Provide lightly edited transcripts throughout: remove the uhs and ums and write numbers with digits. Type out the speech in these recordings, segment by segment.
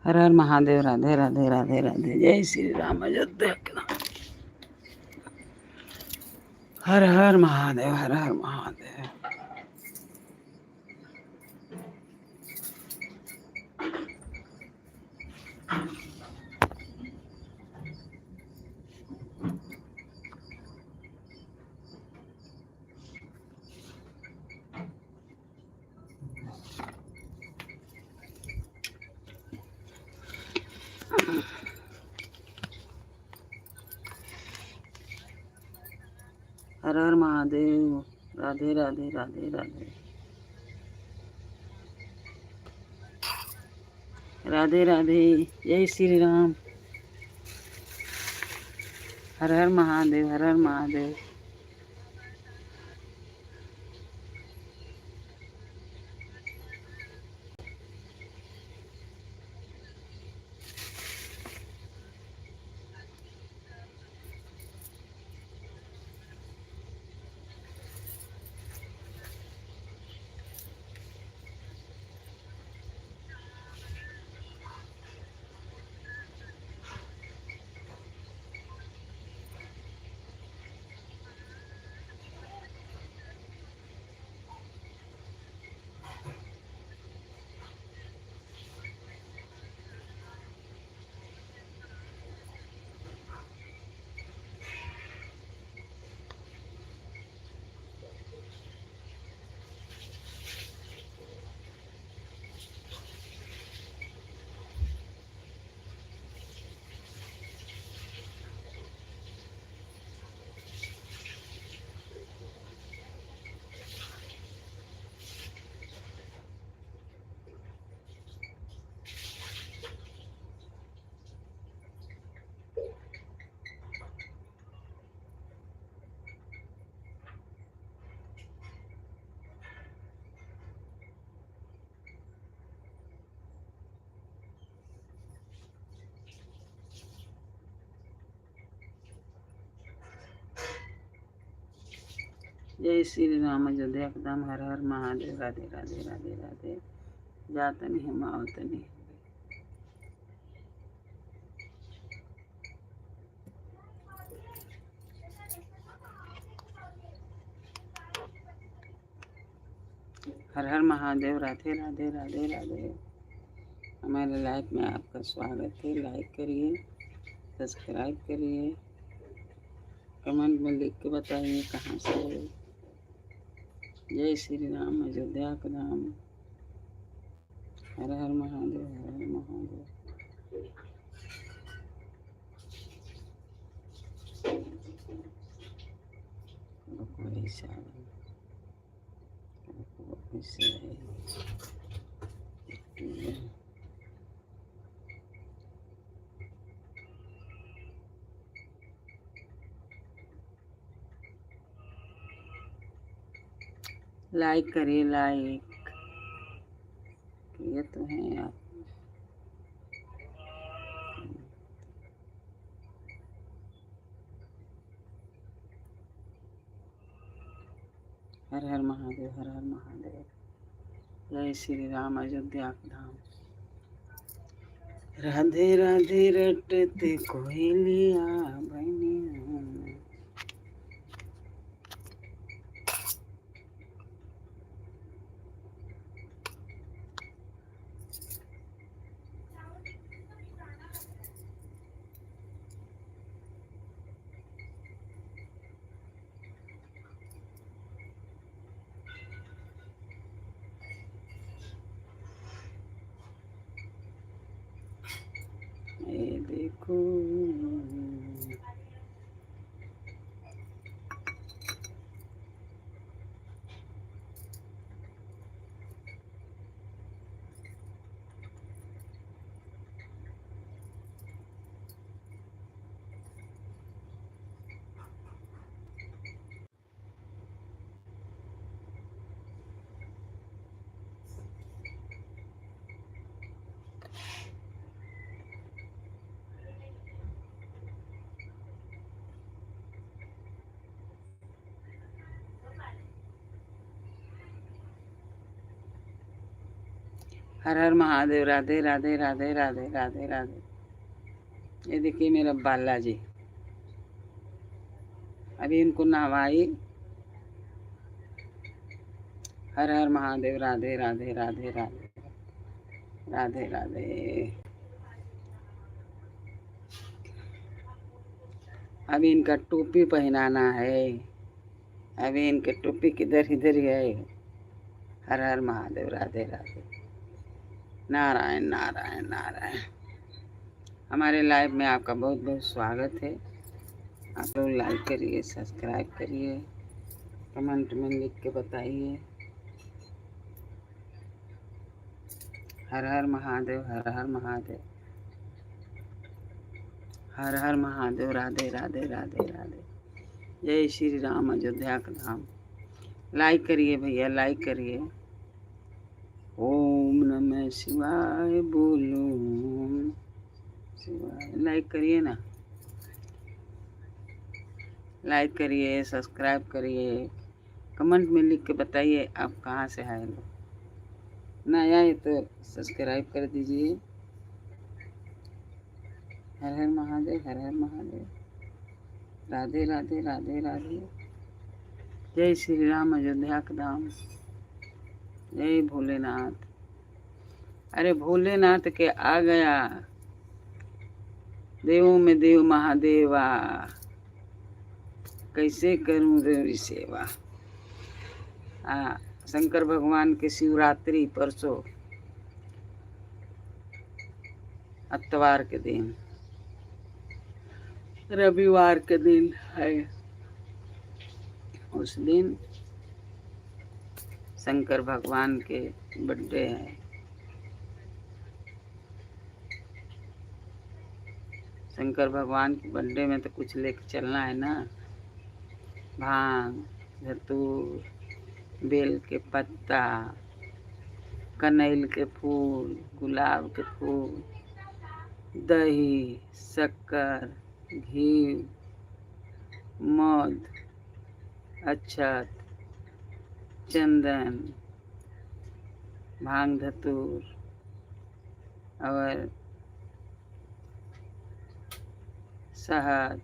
हर हर महादेव। राधे राधे राधे राधे। जय श्री राम। अयोध्या के नाम। हर हर महादेव। हर हर महादेव। हर हर महादेव। राधे राधे राधे राधे। राधे राधे। जय श्री राम। हर हर महादेव। हर हर महादेव। जय श्री राम। अयोध्या के धाम। हर हर महादेव। राधे राधे राधे राधे। जातनि हिमावतनि। हर हर महादेव। राधे राधे राधे राधे। हमारे लाइफ में आपका स्वागत है। लाइक करिए, सब्सक्राइब करिए, कमेंट में लिख के बताइए कहाँ से है। जय श्री राम। अयोध्या का धाम। हर हर महादेव। हर हर महादेव। लाइक करिए, लाइक ये तो है आप। हर हर महादेव। हर हर महादेव। जय श्री राम। अयोध्या का धाम। राधे राधे रटते कोयलिया बनिया। ये देखो हर हर महादेव। राधे राधे राधे राधे राधे राधे। ये देखिए मेरा बालाजी, अभी इनको नहवाई। हर हर महादेव। राधे राधे राधे राधे राधे राधे। अभी इनका टोपी पहनाना है। अभी इनके टोपी किधर इधर ही है। हर हर महादेव। राधे राधे। नारायण नारायण नारायण। हमारे लाइव में आपका बहुत बहुत स्वागत है। आप लोग लाइक करिए, सब्सक्राइब करिए, कमेंट में लिख के बताइए। हर हर महादेव। हर हर महादेव। हर हर महादेव। राधे राधे राधे राधे। जय श्री राम अयोध्या का धाम। लाइक करिए भैया, लाइक करिए। ओम नमः शिवाय बोलो। शिवाय लाइक करिए ना, लाइक करिए, सब्सक्राइब करिए, कमेंट में लिख के बताइए आप कहाँ से आए लोग। नया है तो सब्सक्राइब कर दीजिए। हर हर महादेव। हर हर महादेव। राधे राधे राधे राधे। जय श्री राम अयोध्या का धाम। जय भोलेनाथ। अरे भोलेनाथ के आ गया, देवों में देव महादेवा, कैसे करूं देवी सेवा। शंकर भगवान के शिवरात्रि परसों अतवार के दिन, रविवार के दिन है। उस दिन शंकर भगवान के बर्थडे है। शंकर भगवान के बर्थडे में तो कुछ लेके चलना है ना। भांग, धतूर, बेल के पत्ता, कनैल के फूल, गुलाब के फूल, दही, शक्कर, घी, मध, अक्षत, चंदन, भांग धतूर और शहद,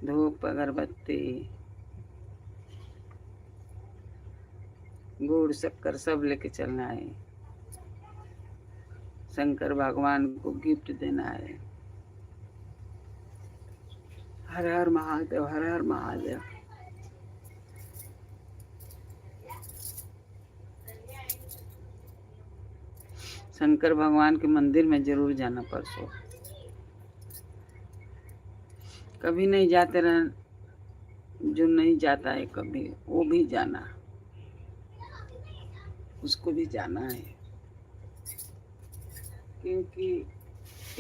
धूप, अगरबत्ती, गुड़, शक्कर सब लेके चलना है। शंकर भगवान को गिफ्ट देना है। हर हर महादेव। हर हर महादेव। शंकर भगवान के मंदिर में जरूर जाना परसों। कभी नहीं जाते रह, जो नहीं जाता है कभी, वो भी जाना, उसको भी जाना है। क्योंकि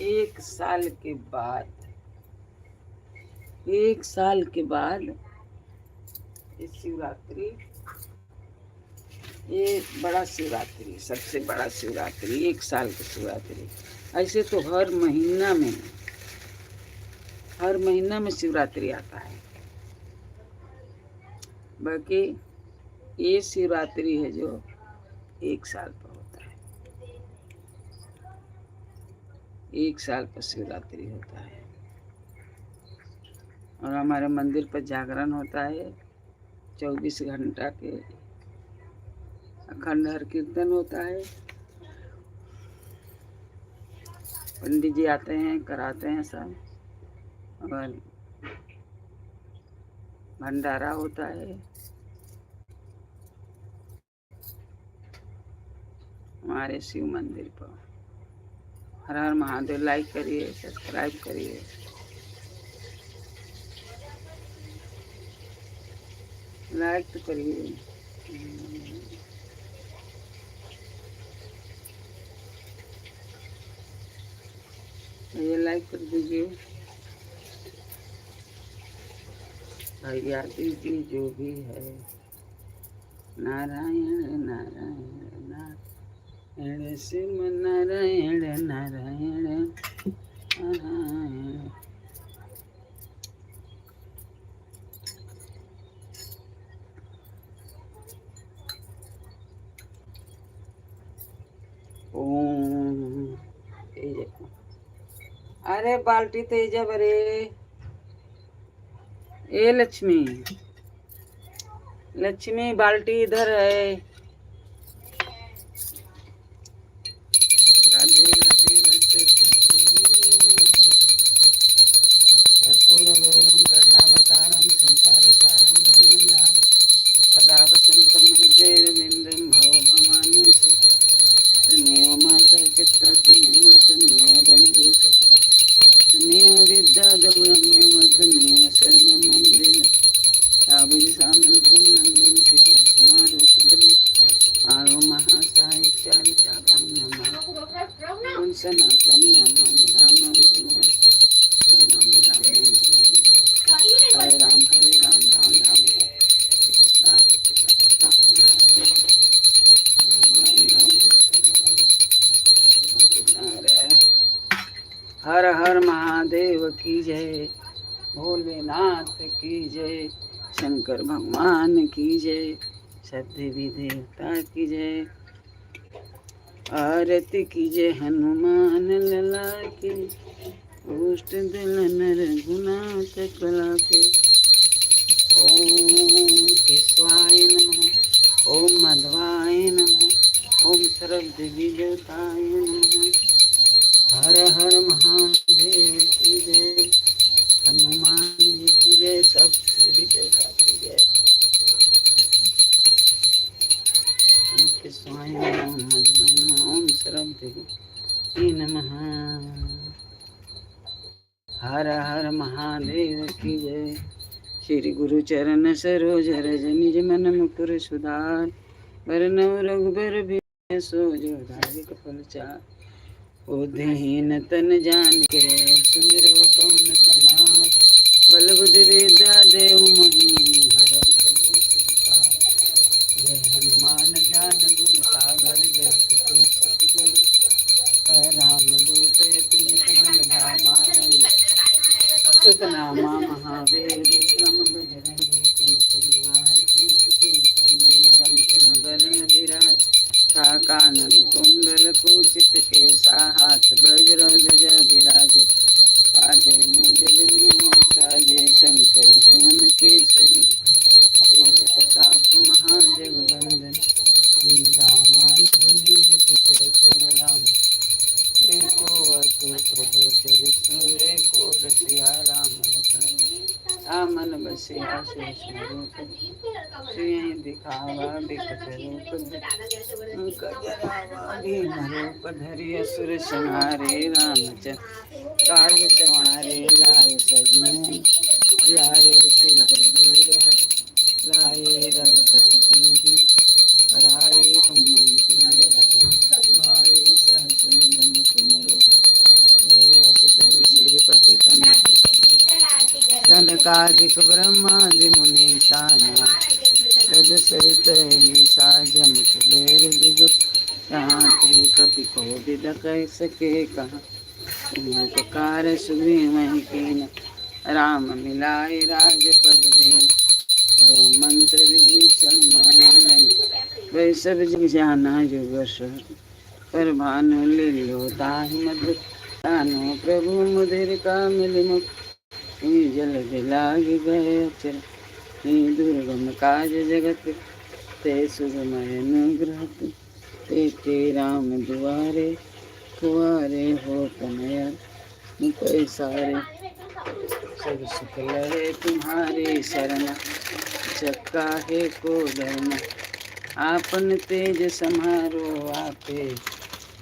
एक साल के बाद ये शिवरात्रि, ये बड़ा शिवरात्रि, सबसे बड़ा शिवरात्रि, एक साल की शिवरात्रि। ऐसे तो हर महीना में शिवरात्रि आता है, बाकी ये शिवरात्रि है जो एक साल पर होता है। एक साल पर शिवरात्रि होता है। और हमारे मंदिर पर जागरण होता है 24 घंटा के, अखंड हर कीर्तन होता है। पंडित जी आते हैं, कराते हैं सब, और भंडारा होता है। हमारे शिव मंदिर पर। हर हर महादेव। लाइक करिए, सब्सक्राइब करिए। लाइक तो करिए। ये लाइक कर दीजिए भैया, दीजिए जो भी है। नारायण नारायण नारायण शिव नारायण नारायण नारायण। अरे बाल्टी तेज बरे। ए लक्ष्मी, लक्ष्मी बाल्टी इधर है। राधे राधे राधे कर्पूरगौरं करुणावतारं संसारसारं भुजगेन्द्रं सदा वसन्तं हृदयरविन्दं भव भवानी तमेव माता पिता तमेव बन्धु तमेव विद्या द्रव्यमेव तमेव सर्वं मम देव तावै सामल्कुं लङ्घं सीता समारोपितमे आरो महासायिक्यादिचापं नमः पुंसनाथं नमामि रामं भगवन् नमामि रामं भगवन् हरे राम राम राम हरे कृष्ण हरे कृष्ण कृष्ण हरे हरे हर हर महादेव की जय, भोलेनाथ की जय, शंकर भगवान की जय, सब देवी देवता की जय। आरती कीजिए हनुमान लला की, उष्ट दिलन रघुनाथ कला के। ओम केशवाय नमः, ओम मध्वाय नमः, ओम सरस्वती देवताय नमः। हर हर महादेव की जय, हनुमान जी की जय, सब देवी देवता की जय। ओम केशवाय नमः, ओम मध्वाय नमः, ओम सरस्वती नमः। हर हर महादेव की जय। श्री गुरु चरण सरोज रज निज मन मुकुर सुधार, वरनव रघुबर बिमल सो जो धारिक फल चार। बुद्धिहीन तन जानिके सुमिरो पवन कुमार, बल बुद्धि विद्या देहु मोहि हरहु कलेश विकार। जय हनुमान ज्ञान गुण सागर जय कपीस गुण रामदूत तुलसी बल धामा कृतनामा महावीर विक्रम बजरंगी कुमति निवार कंचन बरन विराज कानन कुंडल कुचित केसा हाथ वज्र ध्वजा विराज कांधे मूज जनेऊ साजे शंकर सुमन केसरी तेज प्रताप महाजगवंदन दामान गुणियति चतुर राम देखो अतुल प्रभु चरित्र देखो रसिया राम लखन आमन बसिया शेष रूप श्री दिखावा बिकट रूप जरावा भीम रूप धरि असुर संहारे रामचंद्र काज संवारे लाए सजीवन लाए श्री रघुवीर लाए रघुपति कीन्ही बढ़ाए तुम भाई सहस बदन तुमरो श्रीपति कनकादिक ब्रह्मादि मुनीशाना तद सहित साजम कुबेर दिगु शांति कपि कोविद कह सके कहाँ तुम उपकार सुग्रीव कीन राम मिलाए राजपद दीन रो मंत्र विभीषण माना नहीं वै सब जग जाना युग पर भानु लील्यो ताहि मधुर तानो प्रभु मुदिर कामिल मुख जल दिलाgi गए अचर दुर्गम काज जगत ते सुगमय अनुग्रह ते राम दुआरे कुआरे हो कन्हैया मुपै सारे सब सुख लहे तुम्हारे शरण जग काहे को डरना आपन तेज समारो आपे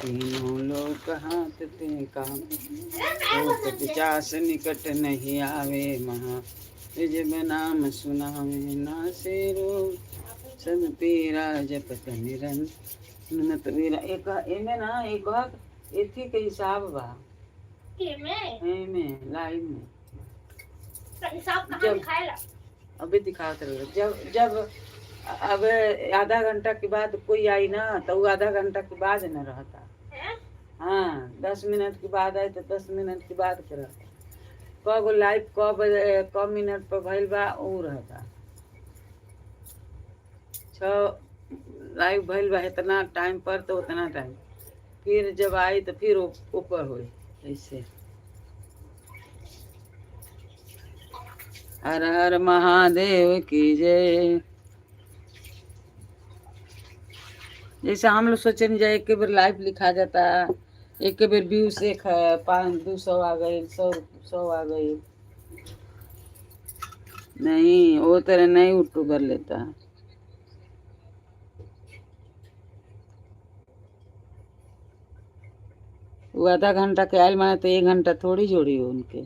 तीनों लोक हाथ ते काम पिचास निकट नहीं आवे महा जब नाम सुनावे नासे रोग सब पीरा जपत निरंत वीरा एक एमे ना एक एथी के हिसाब बा एमे लाइन में हिसाब कहाँ दिखाएला अभी दिखाते रहो जब जब अब आधा घंटा के बाद कोई आई ना तो वो आधा घंटा के बाद न रहता है? हाँ 10 मिनट के बाद आए तो 10 मिनट के बाद के रहता कब लाइव कब मिनट पर भइल बा वो रहता 6 लाइव भइल बा इतना टाइम पर तो उतना टाइम फिर जब आई तो फिर ऊपर हुई ऐसे हर हर महादेव की जय। जैसे हम लोग सोचे नहीं जाए, एक के बार लाइव लिखा जाता, एक के बार व्यू से 500-200 आ गए, 100 आ गए। नहीं वो तरह नहीं यूट्यूबर लेता। वो आधा घंटा के आयल माने तो 1 घंटा थोड़ी जोड़ी हो उनके,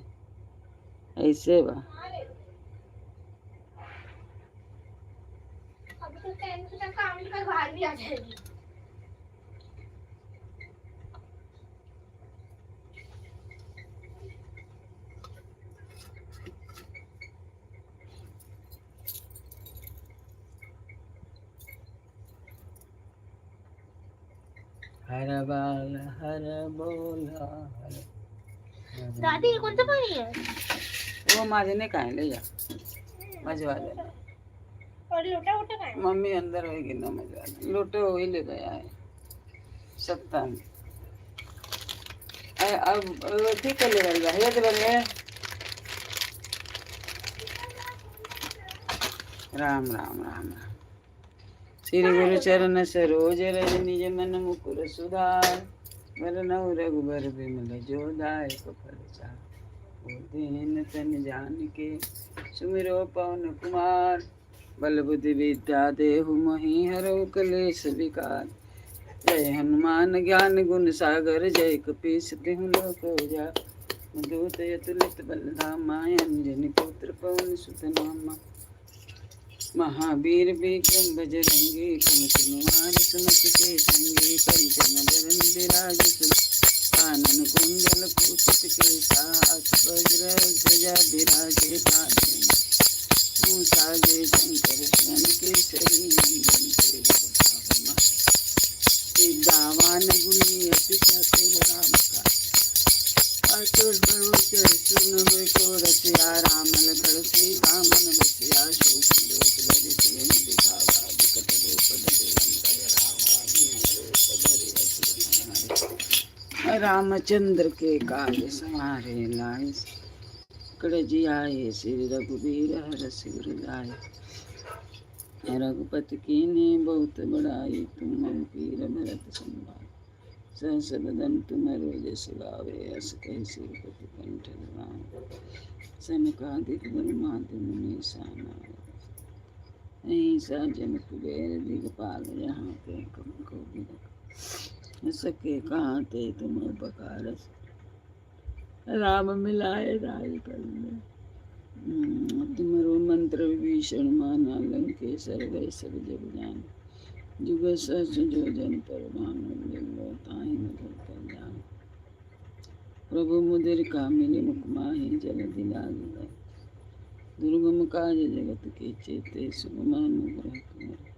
ऐसे बा। हर बाल हर बोला हर। दादी ये कौन सा पानी है? वो माजने का है, ले जा मजवा देना। और लोटा वोटा का है? मम्मी अंदर होगी ना, मजवा दे। लोटे वही ले गया है सत्ता में। अब ठीक कर ले भैया, ये बने। राम राम राम राम। श्री गुरु चरण सरोज रज निज मन मुकुर सुधार। वरनउ रघुबर बिमल जो दायक फल चार। दीन तन जान के सुमिरो पवन कुमार। बल बुद्धि विद्या देहु मोहि हरऊ कलेश विकार। जय हनुमान ज्ञान गुण सागर जय कपीस तिहु लोक उजागर। दूत अतुलित बल धामा अंजनी पुत्र पवन सुत नामा। महावीर विक्रम बजरंगी कुमति निवार सुमति के संगी। कंचन बरन विराज कानन कुंडल कुचित केसा। हाथ वज्र ध्वजा विराजे कांधे मूसा जय शंकर स्वयं केसरी नंदन तेज विद्यावान गुणी अति चातुर राम का। आतुर प्रभु सुन हुए को रसिया। राम लखन सीता मन बसिया। सूक्ष्म रूप धरि सियहि दिखावा। विकट रूप धरि लंका जरावा। रामचंद्र के काज समारे लाए। सकल जियाए श्री रघुबीर हरष उर लाए। रघुपति कीन्ही बहुत बड़ाई। तुम मम पीर भरत संभाई। सहस बदन तुमरो जस गावे। अस कहि श्रीपति कंठ लगावे। सनकादिक ब्रह्मादि मुनीसा नारद। अहिंसा जन कुबेर दिगपाल। यहाँ ते कम को सके कहाँ ते तुम उपकार। राम मिलाए राय कर। तुमरो मंत्र विभीषण माना। लंकेश्वर गए सब जग जान। जुग सहस्र जो जन पर भानु। ताहि मधुर कर जान। प्रभु मुदिर कामिनी मुख माहि। जलधि लागी गए। दुर्गम काज जगत के चेते। सुगम अनुग्रह तुम्हारे।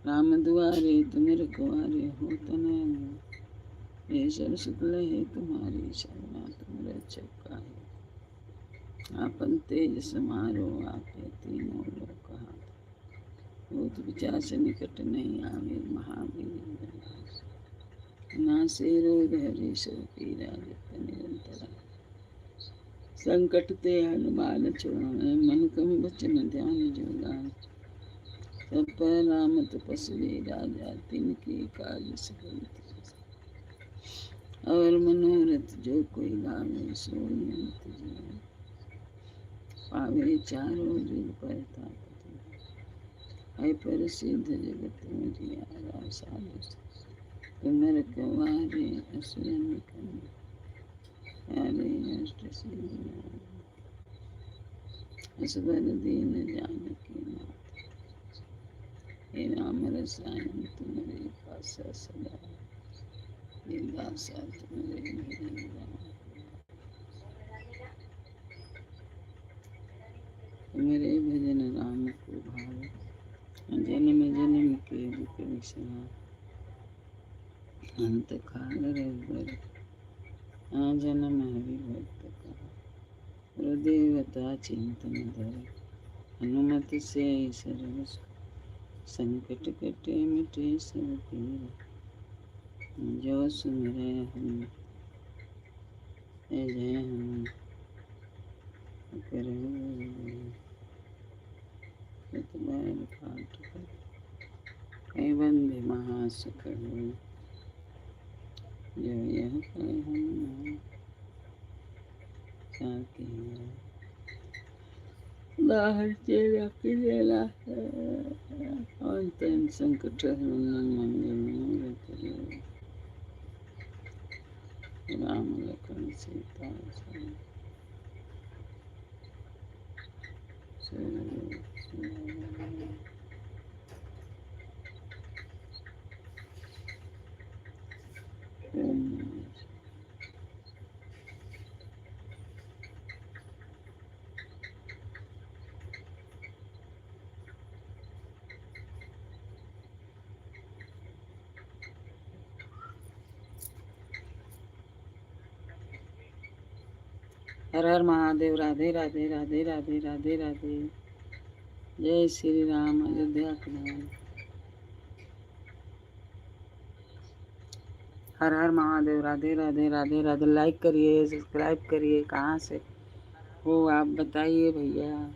राम दुआरे तुम रखवारे। हो तना हे सब शुक्ल है तुम्हारी। शरणा तुम रक्षक काहे। आपन तेज समारो आपे तीनों लोक हाथ। भूत पिशाच निकट नहीं आवे। महावीर नासे रोग हरे सब पीरा। जप निरंतर संकट ते हनुमान छुड़ावे। मन क्रम वचन ध्यान जो लाए। सब पर राम तपस्वी राजा। तिनके काज सकल और मनोरथ जो कोई लावे। सोई अंत जीवन पावे। चारों जुग परताप। है प्रसिद्ध जगत जियारा। साधु तुम रखवारे। असुर निकंदन हरे अष्ट सिद्धि। असबर दीन जानकी मात। हे राम रसायन तुम्हारे पासा सदा। दासा तुम्हारे भजन राम। तुम्हारे भजन राम को भावे। जन्म जन्म के दुख विसरा। अंत काल रघुबर आ जन्म हरि भक्त का। गुरुदेवता चिंतन धरे। हनुमत से सर्व संकट कटे मिटे सब पीरा। जो सुमिरै हनुमत जय जय हनुमत। शुक्र हो जो यह हम चाहते हैं बाहर चेहरा पिलेला अंतन संकट मंगल राम लखन सीता हर हर महादेव। राधे राधे राधे राधे राधे राधे। जय श्री राम। अयोध्या के राम। हर हर महादेव। राधे राधे राधे राधे। लाइक करिए, सब्सक्राइब करिए। कहाँ से हो आप बताइए भैया।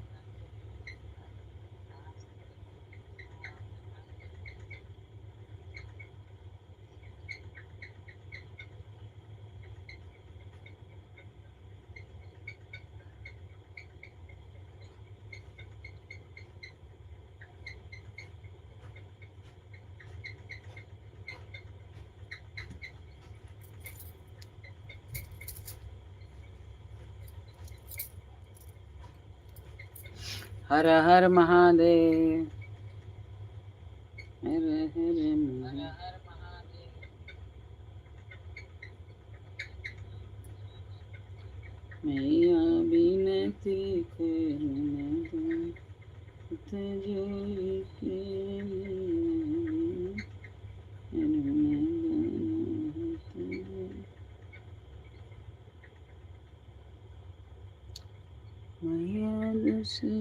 हर हर महादेव। हर हर महादेव। मैया बिनती करूँ जोड़ी के मैया दूसरी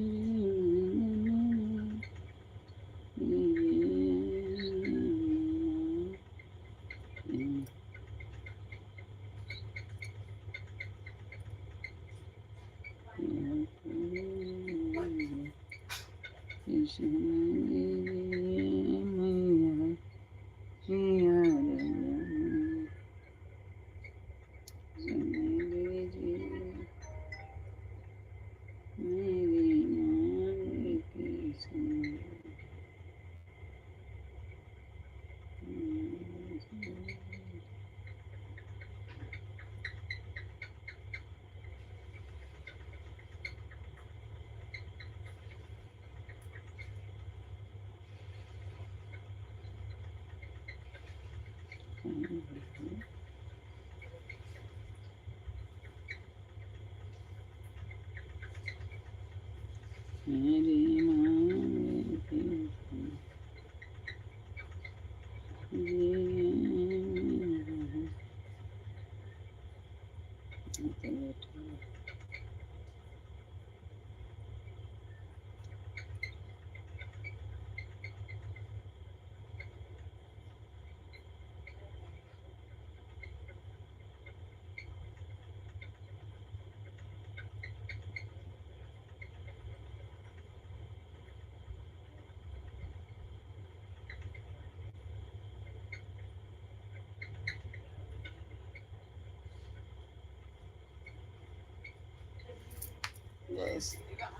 मेरी माँ जय श्री राम।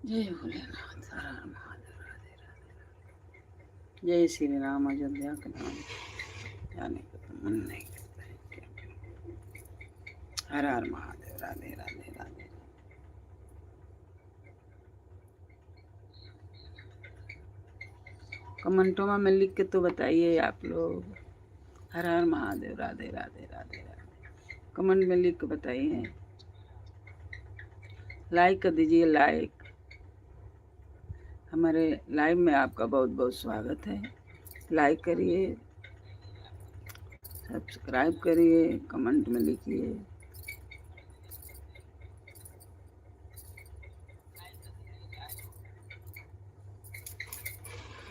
जय भोलेनाथ, हर हर महादेव, राधे राधे। जय श्री राम। अयोध्या का नाम जाने का तो मन नहीं करता है, क्या करूं। हर हर महादेव, राधे राधे राधे। कमेंटों में लिख के तो बताइए आप लोग। हर हर महादेव, राधे राधे राधे राधे। कमेंट में लिख के बताइए। लाइक कर दीजिए, लाइक। हमारे लाइव में आपका बहुत बहुत स्वागत है। लाइक करिए, सब्सक्राइब करिए, कमेंट में लिखिए।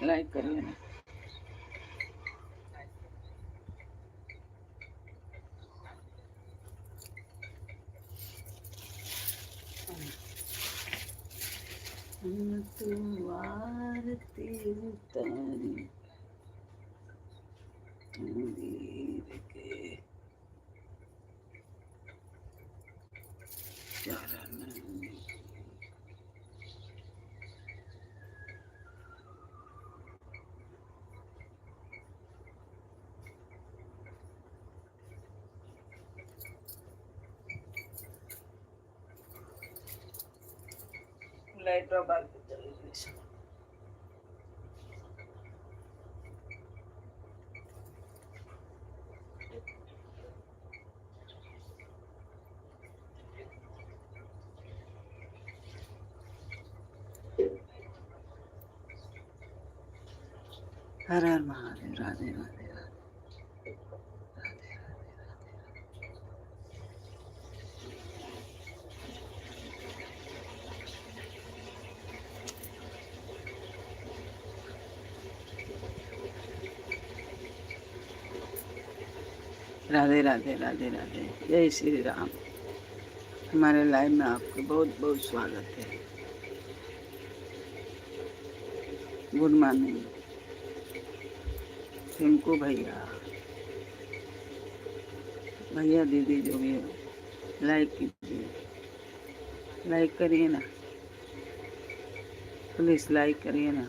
लाइक करिए ना। तू आरती उतारी वीर के चरण में। लाइट बाल पे चली गई। हर हर महादेव, राधे राधे राधे। राधे राधे राधे राधे। जय श्री राम। हमारे लाइव में आपका बहुत बहुत स्वागत है। गुड मॉर्निंग टिंकू भैया, भैया दीदी जो भी हो, लाइक कीजिए। लाइक करिए ना प्लीज, लाइक करिए ना।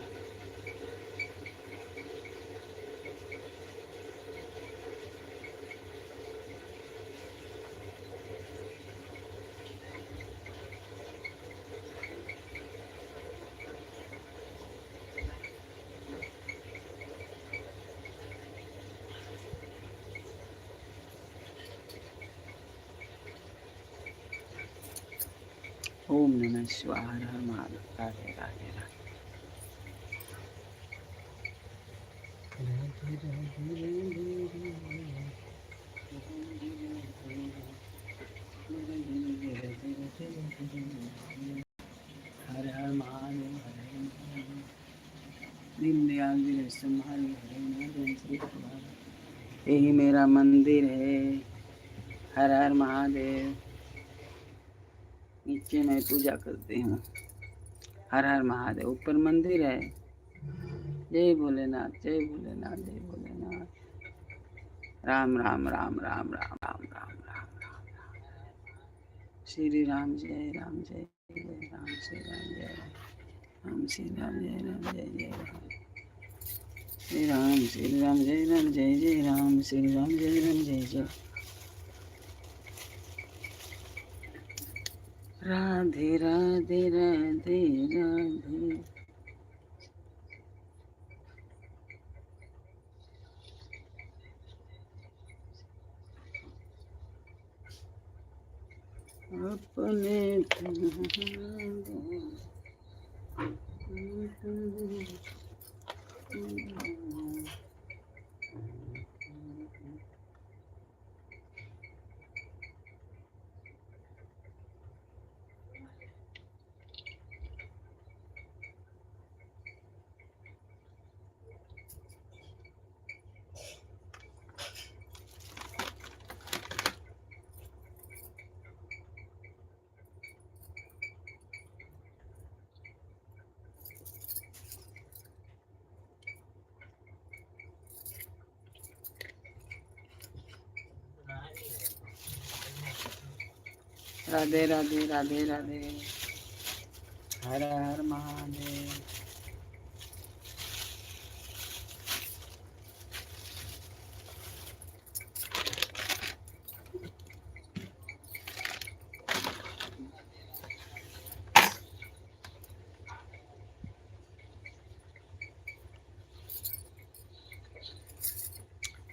ओम नमः शिवाय, हर हर महादेव, राधे राधे राधे। हर हर महादेव, हर हर महादेव। दीनदयाल जी ने संभाली, हरे महादेव श्री भगवान। यही मेरा मंदिर है। हर हर महादेव। नीचे मैं पूजा करती हूँ। हर हर महादेव। ऊपर मंदिर है। जय भोलेनाथ, जय भोलेनाथ, जय भोलेनाथ। राम राम राम राम राम राम राम राम राम। श्री राम जय राम, जय जय राम, श्री राम जय राम, श्री राम जय राम, जय जय राम। श्री राम, श्री राम जय राम, जय जय राम, श्री राम जय राम, जय जय। राधे राधे राधे राधे। अपने राधे राधे राधे राधे। हर हर महादेव।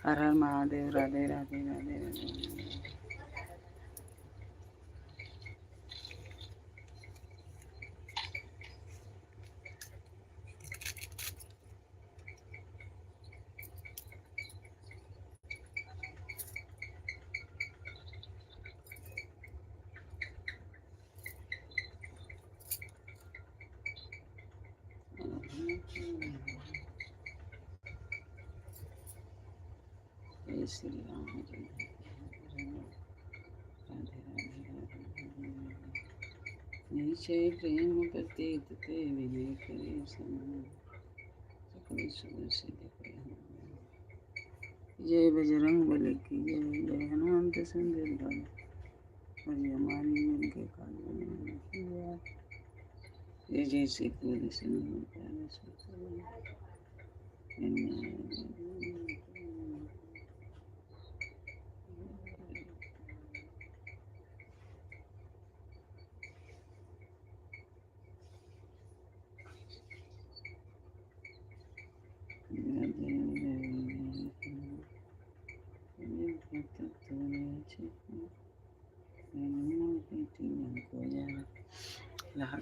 हर हर महादेव। राधे राधे राधे राधे। जय श्री राम। जय राधे राधे राधे। निश्चय प्रेम प्रतीत ते विनय करे समान, सकल सुख सिद्ध करे हनुमान। जय बजरंग बली की जय। जय हनुमंत सुंदर बल, और हमारी उनके काल। जय जय श्री कृष्ण सिंह।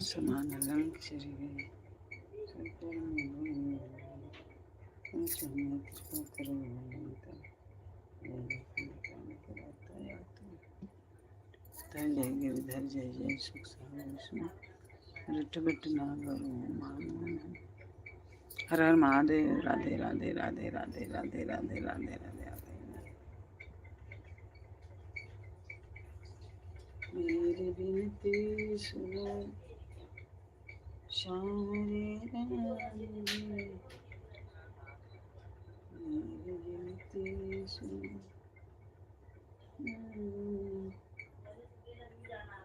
समान रंग शरीर जय गिरधर जय जय सुख विष्णु रट बट ना मान। हर हर महादेव। राधे राधे राधे राधे राधे राधे राधे राधे राधे। मेरी विनती सुनो श्याम रे राधे। मेरी विनती सुनो। एक गिर जाता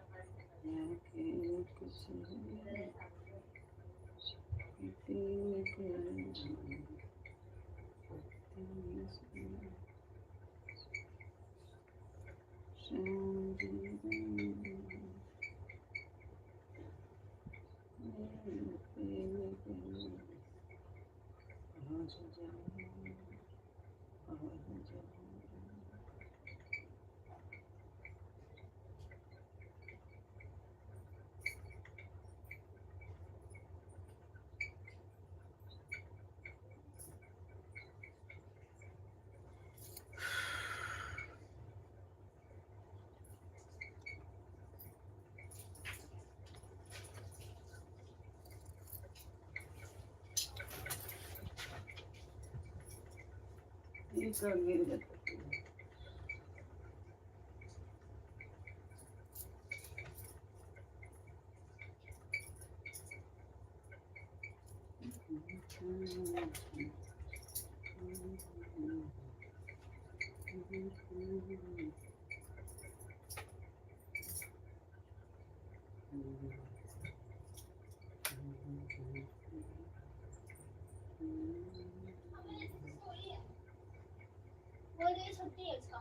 वो ये छुट्टी है इसका।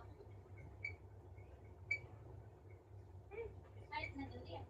इतना जल्दी है।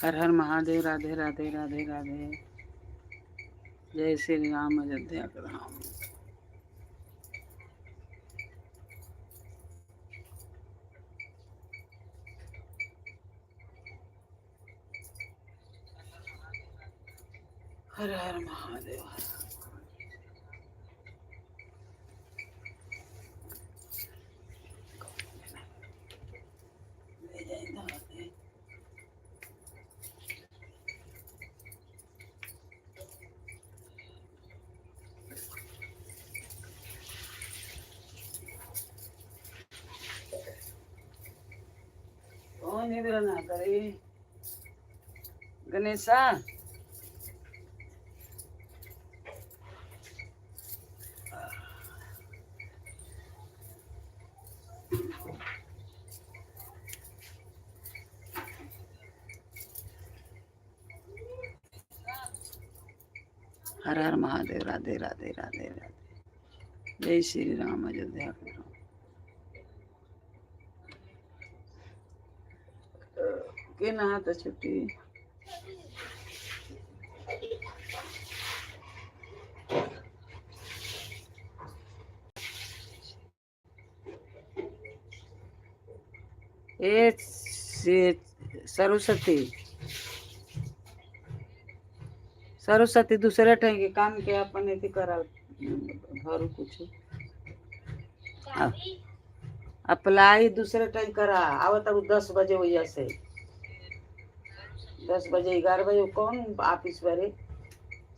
हर हर महादेव। राधे राधे राधे राधे। जय श्री राम। अयोध्या के राम। हर हर महादेव। कौन निद्रा ना करे गणेशा। हर हर महादेव। राधे राधे राधे राधे। जय श्री राम। अयोध्या के राम। के नहा तो छुट्टी। ए सरस्वती सरस्वती दूसरे ठाई के काम के अपन एथी करा भरू कुछ अप्लाई दूसरे टाइम करा। आव तब 10 बजे वजह से 10 बजे 11 बजे कौन ऑफिस भरे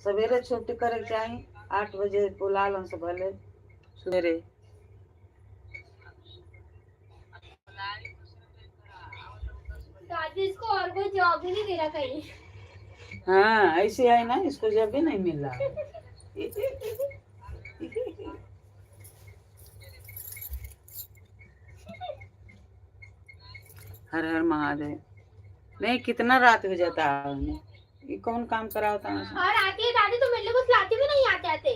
सवेरे छुट्टी करे चाहिए। 8 बजे बुला लो से भले सवेरे। दादी इसको और कोई जॉब ही नहीं दे रहा कहीं। हाँ ऐसे है ना, इसको जॉब भी नहीं मिल रहा। हर हर महादेव। नहीं कितना रात हो जाता है उन्हें। ये कौन काम करा होता है। और आती है दादी तो मेरे को खिलाती भी नहीं आते आते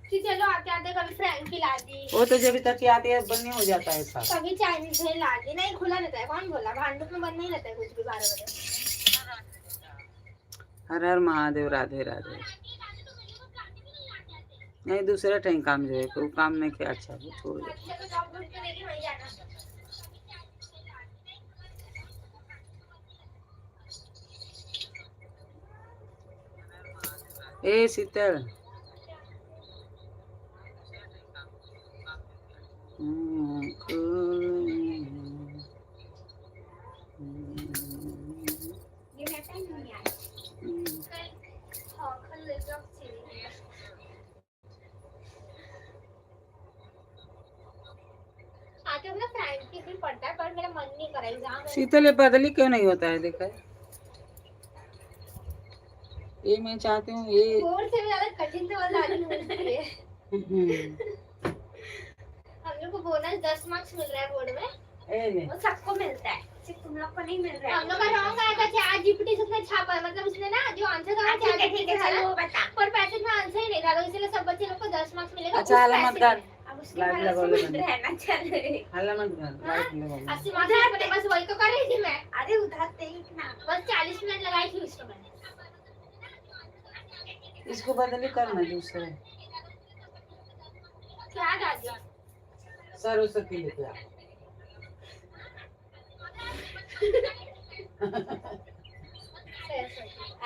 कि चलो आते आते कभी फ्रेंड खिला दी। वो तो जब तक आती है बंद नहीं हो जाता है सब। कभी चाइनीज भेल ला दी। नहीं खुला रहता है। कौन बोला भांडुप में बंद नहीं रहता है कुछ भी 12 बजे। हर हर महादेव। राधे राधे। नहीं दूसरा टाइम काम जो है वो काम नहीं किया अच्छा वो छोड़ दे। ए शीतल पढ़ता है पर मेरा मन नहीं कर रहा एग्जाम। शीतल बदली क्यों नहीं होता है देखा। ये मैं चाहती हूँ ये बोर्ड से ज्यादा कठिन तो वाला है। हम लोग को बोनस 10 मार्क्स मिल रहा है बोर्ड में। वो सबको मिलता है सिर्फ तुम लोग को नहीं मिल रहा है। हम लोग का रॉन्ग आया था चैट जीपीटी सबने छापा है मतलब उसने ना जो आंसर था चैट ठीक है चलो बता पर पैसेज में आंसर ही नहीं था तो इसलिए सब बच्चे लोग को 10 मार्क्स मिलेगा। अच्छा हल्ला मत कर। अब उसके बाद रहना चल हल्ला मत कर। लाइट लगाओ 80 मार्क्स बस वही तो कर रही थी मैं। अरे उधर देख ना बस 40 मिनट लगाई थी उसको मैंने। इसको बदली करना दूसरे क्या दादी सरस्वती लेके आ।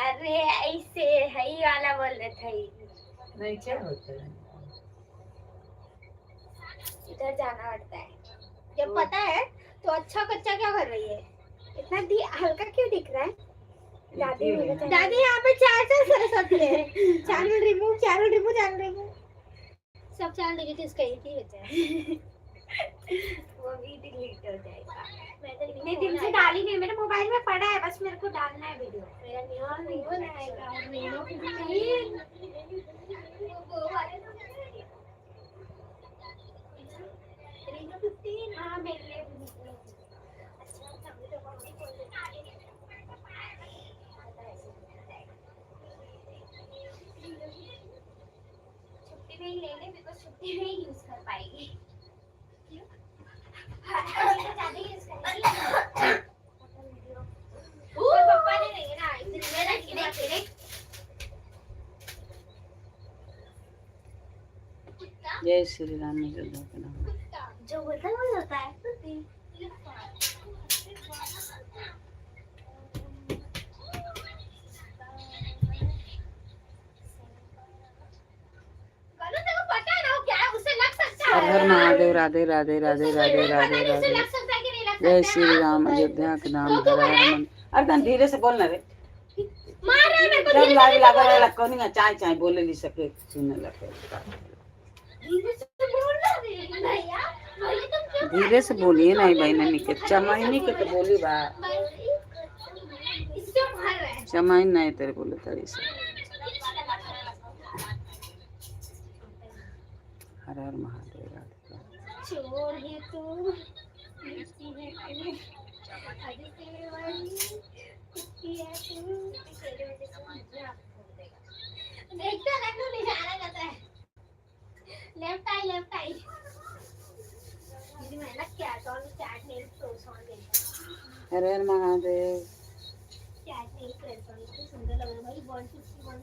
अरे ऐसे है ही वाला बोल रहे थे। नहीं क्या होता है इधर जाना पड़ता है जब पता है तो अच्छा कच्चा क्या कर रही है इतना हल्का क्यों दिख रहा है। दादी यहाँ पे 4 सरस्वती है। चैनल रिमूव सब चैनल डिलीट इसका एक ही बचा है। वो भी डिलीट हो जाएगा। मैं दिन से डाली नहीं मेरे मोबाइल में पड़ा है बस मेरे को डालना है वीडियो। मेरा नहीं आएगा रीनो 15 हाँ मेरे लिए छुट्टी नहीं लेने बिकॉज़ छुट्टी नहीं यूज कर पाएगी। क्यों? हाँ, ज्यादा यूज करेगी। जय श्री राम अयोध्या के नाम। जो बोलता है वही होता है। हर हर महादेव। राधे राधे राधे राधे राधे राधे। जय श्री राम अयोध्या के नाम। हर हर मन। अरे धीरे से बोलना रे। जब लाइव लगा रहा कौन ना चाय चाय बोले ली सके सुनने लगे। धीरे से बोलिए नहीं बहन के चमाइनी के तो बोली बा चमाइन नहीं तेरे बोले तड़ी से। हर हर महादेव। राधे लेफ्ट आई लेफ्ट आई मेहनत क्या तो चैट नहीं हर हर महादेव। चैट नहीं इतने सुंदर लग रहा भाई 151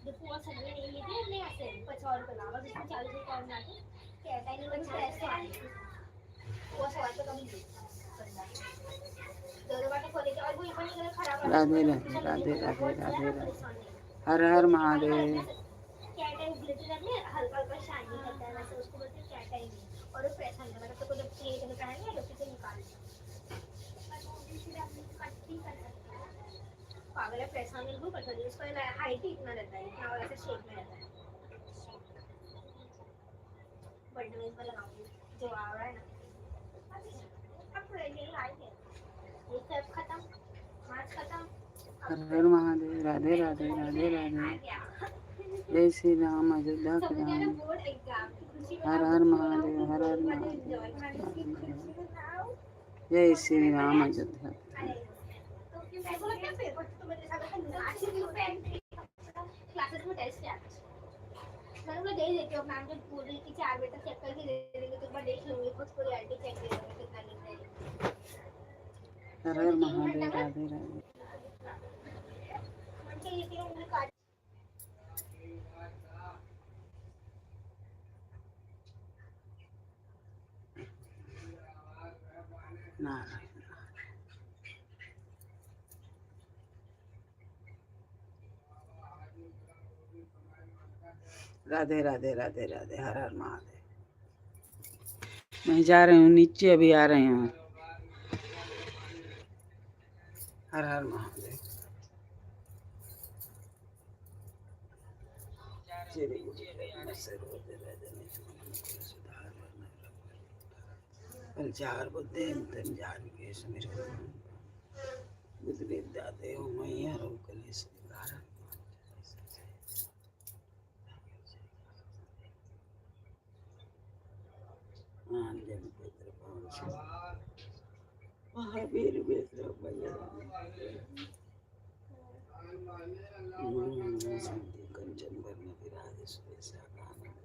देखो वो सगळे नहीं लेते नहीं असेल 55 का लावा जिसमें 40 का और ना चैट आई नहीं बच्चा ऐसे आने वो सवाल तो कभी दोनों बातें खोले और वो इवन निकल खराब राधे राधे राधे राधे राधे राधे। हर हर महादेव। चैट आई ग्लिटर में हल्का हल्का शाइनी करता है वैसे उसको बोलते हैं चैट आई और वो प्रेस करना मतलब तो जब प्लेट में पहनने या तो निकाल पागल है प्रेस आने को कर सकते उसका हाइट ही इतना रहता है इतना और ऐसे शेप में रहता है बटन में इसमें लगाऊंगी जो आ रहा है ना अब ये आई है ये सब खत्म मार्च खत्म। हर हर महादेव। राधे राधे राधे राधे। जय श्री राम अयोध्या के नाम। हर हर महादेव। हर हर महादेव। जय श्री राम अयोध्या। क्लासेस में टेस्ट है मैंने उन्हें दे देती हूँ मैम जब बोल रही थी 4 बजे तक चेक करके दे देंगे तो एक बार देख लूंगी खुद को रियलिटी चेक दे दूंगी कितना लिख रही है। हर हर महादेव। राधे राधे। नारायण। राधे राधे राधे राधे। हर हर महादेव। मैं जा रही हूँ नीचे अभी आ रही हूँ। हर हर महादेव। चार बुद्धि तम जान के सुमिरन बुद्ध विद्या दे मैया रो कलेश निवारण। जन पुत्र पवन सिंह महावीर मित्र मैया शांति कंचन वर्ण विराज सुरेशा कानन।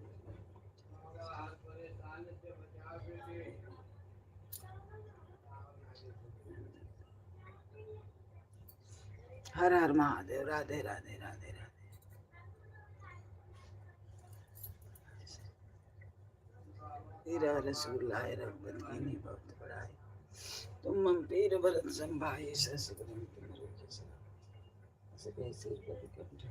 हर हर महादेव। राधे राधे राधे राधे। तेरा रसगुल्ला है रघुपति की नहीं बहुत बड़ाई तुम मम पीर भरत संभाई सस ग्रंथ मेरे जैसा सके सिर पर कंठ।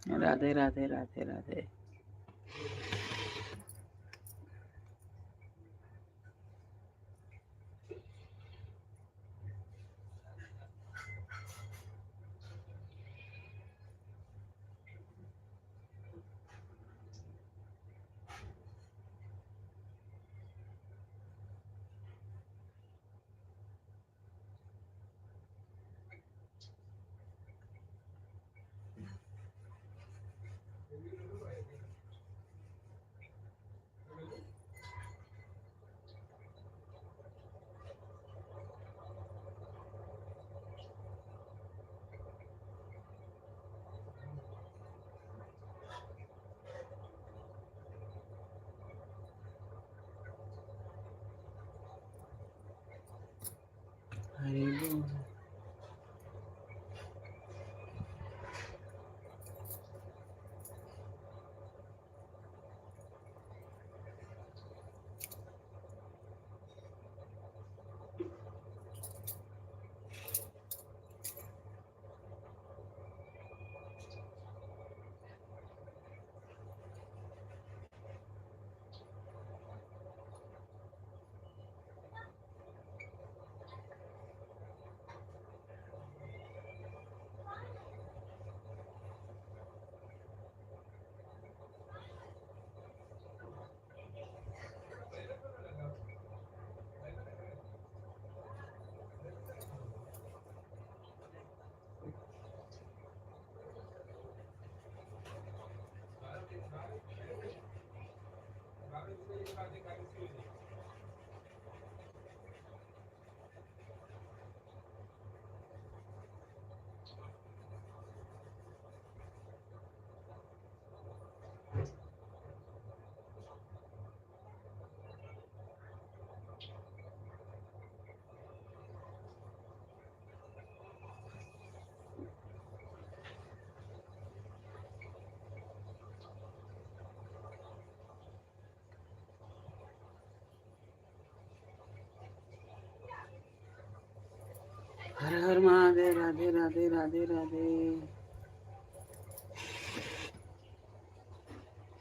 राधे राधे राधे राधे। हरि बोल। हर हर महादेव। राधे राधे राधे राधे।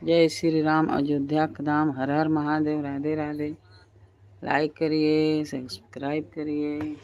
जय श्री राम अयोध्या का धाम। हर हर महादेव। राधे राधे। लाइक करिए, सब्सक्राइब करिए।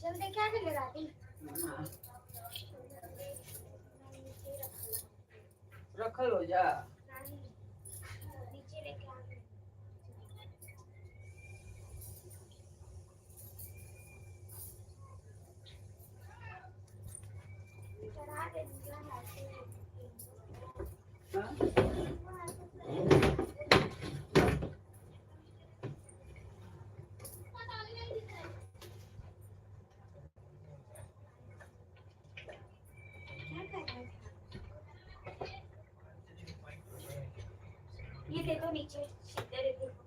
चलते क्या कर राती रखल हो जा नीचे लेके आ गए चढ़ा दे दूंगा ये देखो नीचे सीधे देखो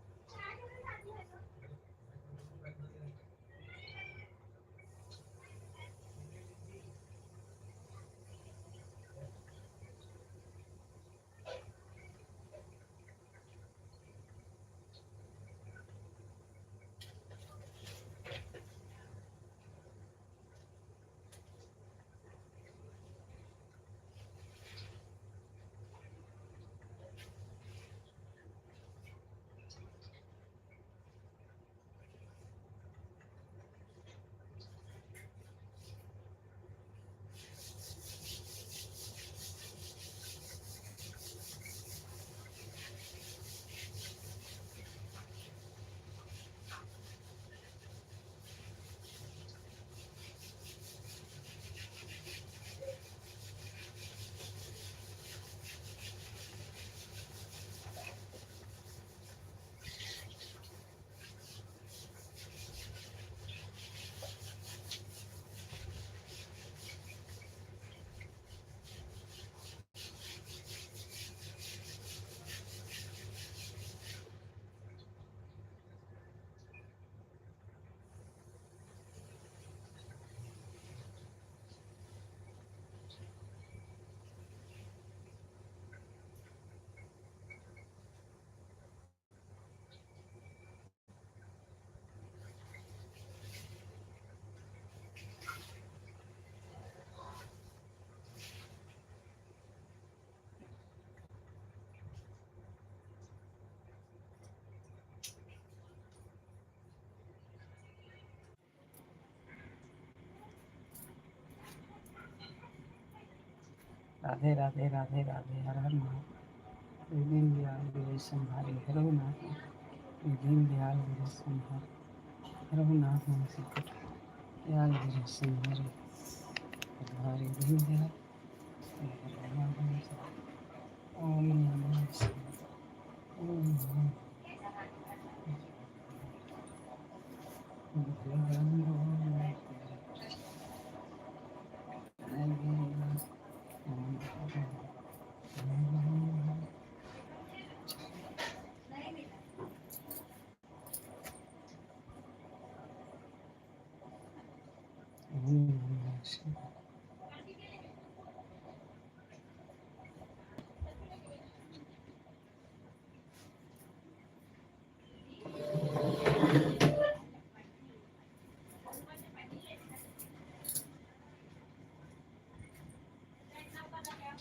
राधे राधे राधे राधे हर हर महादेव दीन दयाल गिरी संहारी रघुनाथ दीन दयाल गिरी संहारी रघुनाथ संकट दयाल गिरी संहारी हरि दीन दयाल ओम नमः शिवाय ओम नमः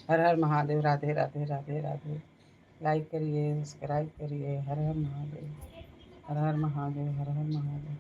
हर हर महादेव राधे राधे राधे राधे लाइक करिए सब्सक्राइब करिए हर हर महादेव हर हर महादेव हर हर महादेव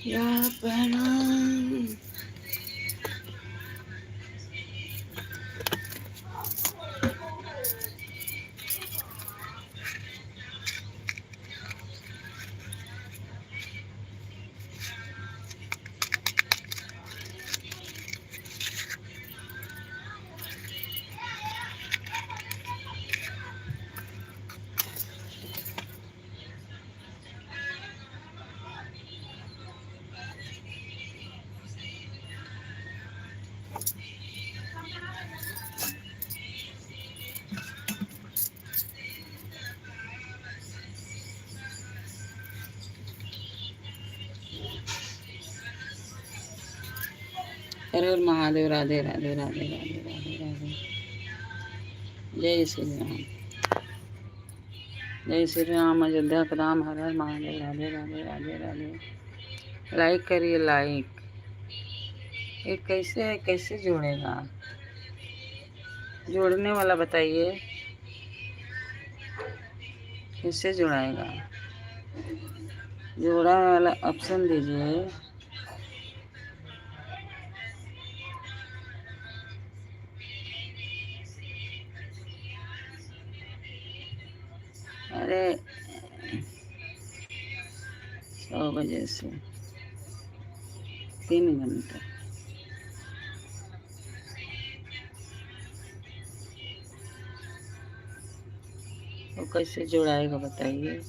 या बहना हर हर महादेव। राधे राधे राधे राधे राधे राधे। जय श्री राम। जय श्री राम। अयोध्या का राम। हर हर महादेव। राधे राधे राधे राधे। लाइक करिए लाइक। ये कैसे है, कैसे जोड़ेगा? जोड़ने वाला बताइए, कैसे जुड़ाएगा? जोड़ा वाला ऑप्शन दीजिए। अरे 100 बजे से 3 घंटे। वो कैसे जुड़ाएगा बताइए?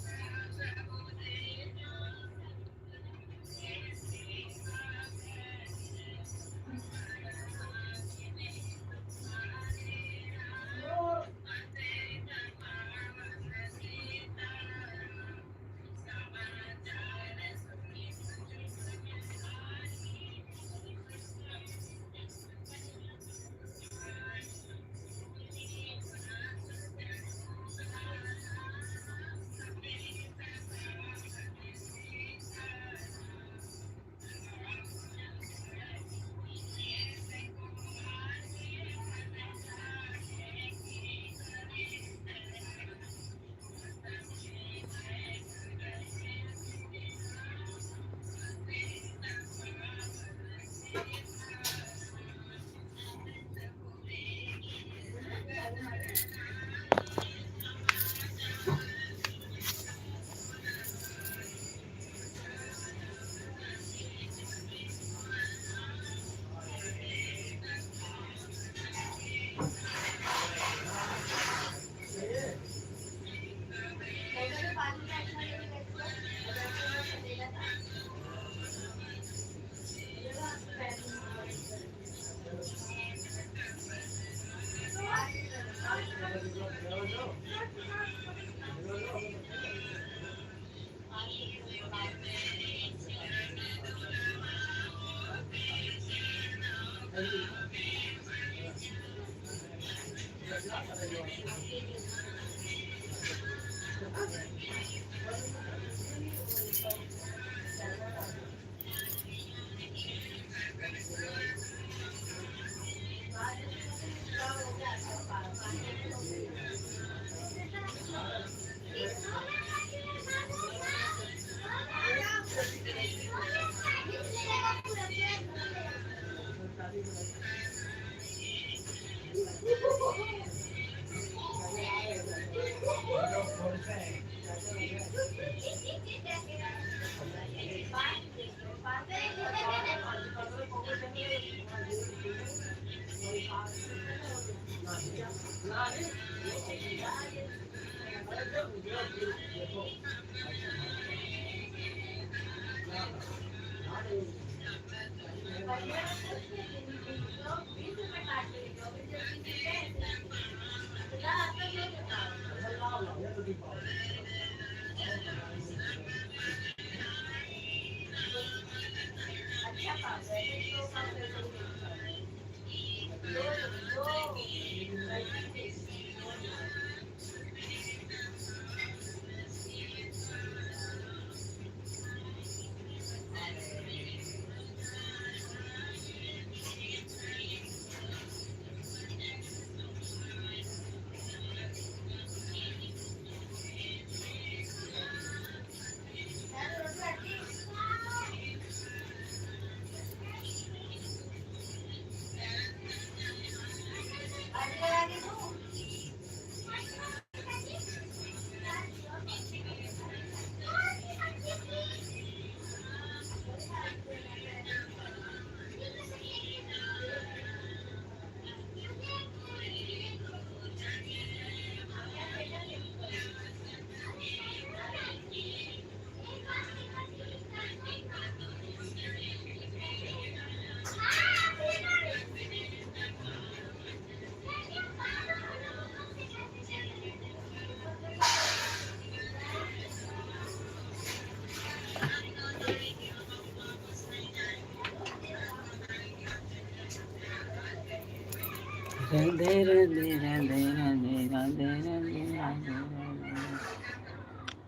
राधे राधे राधे राधे राधे राधे राधे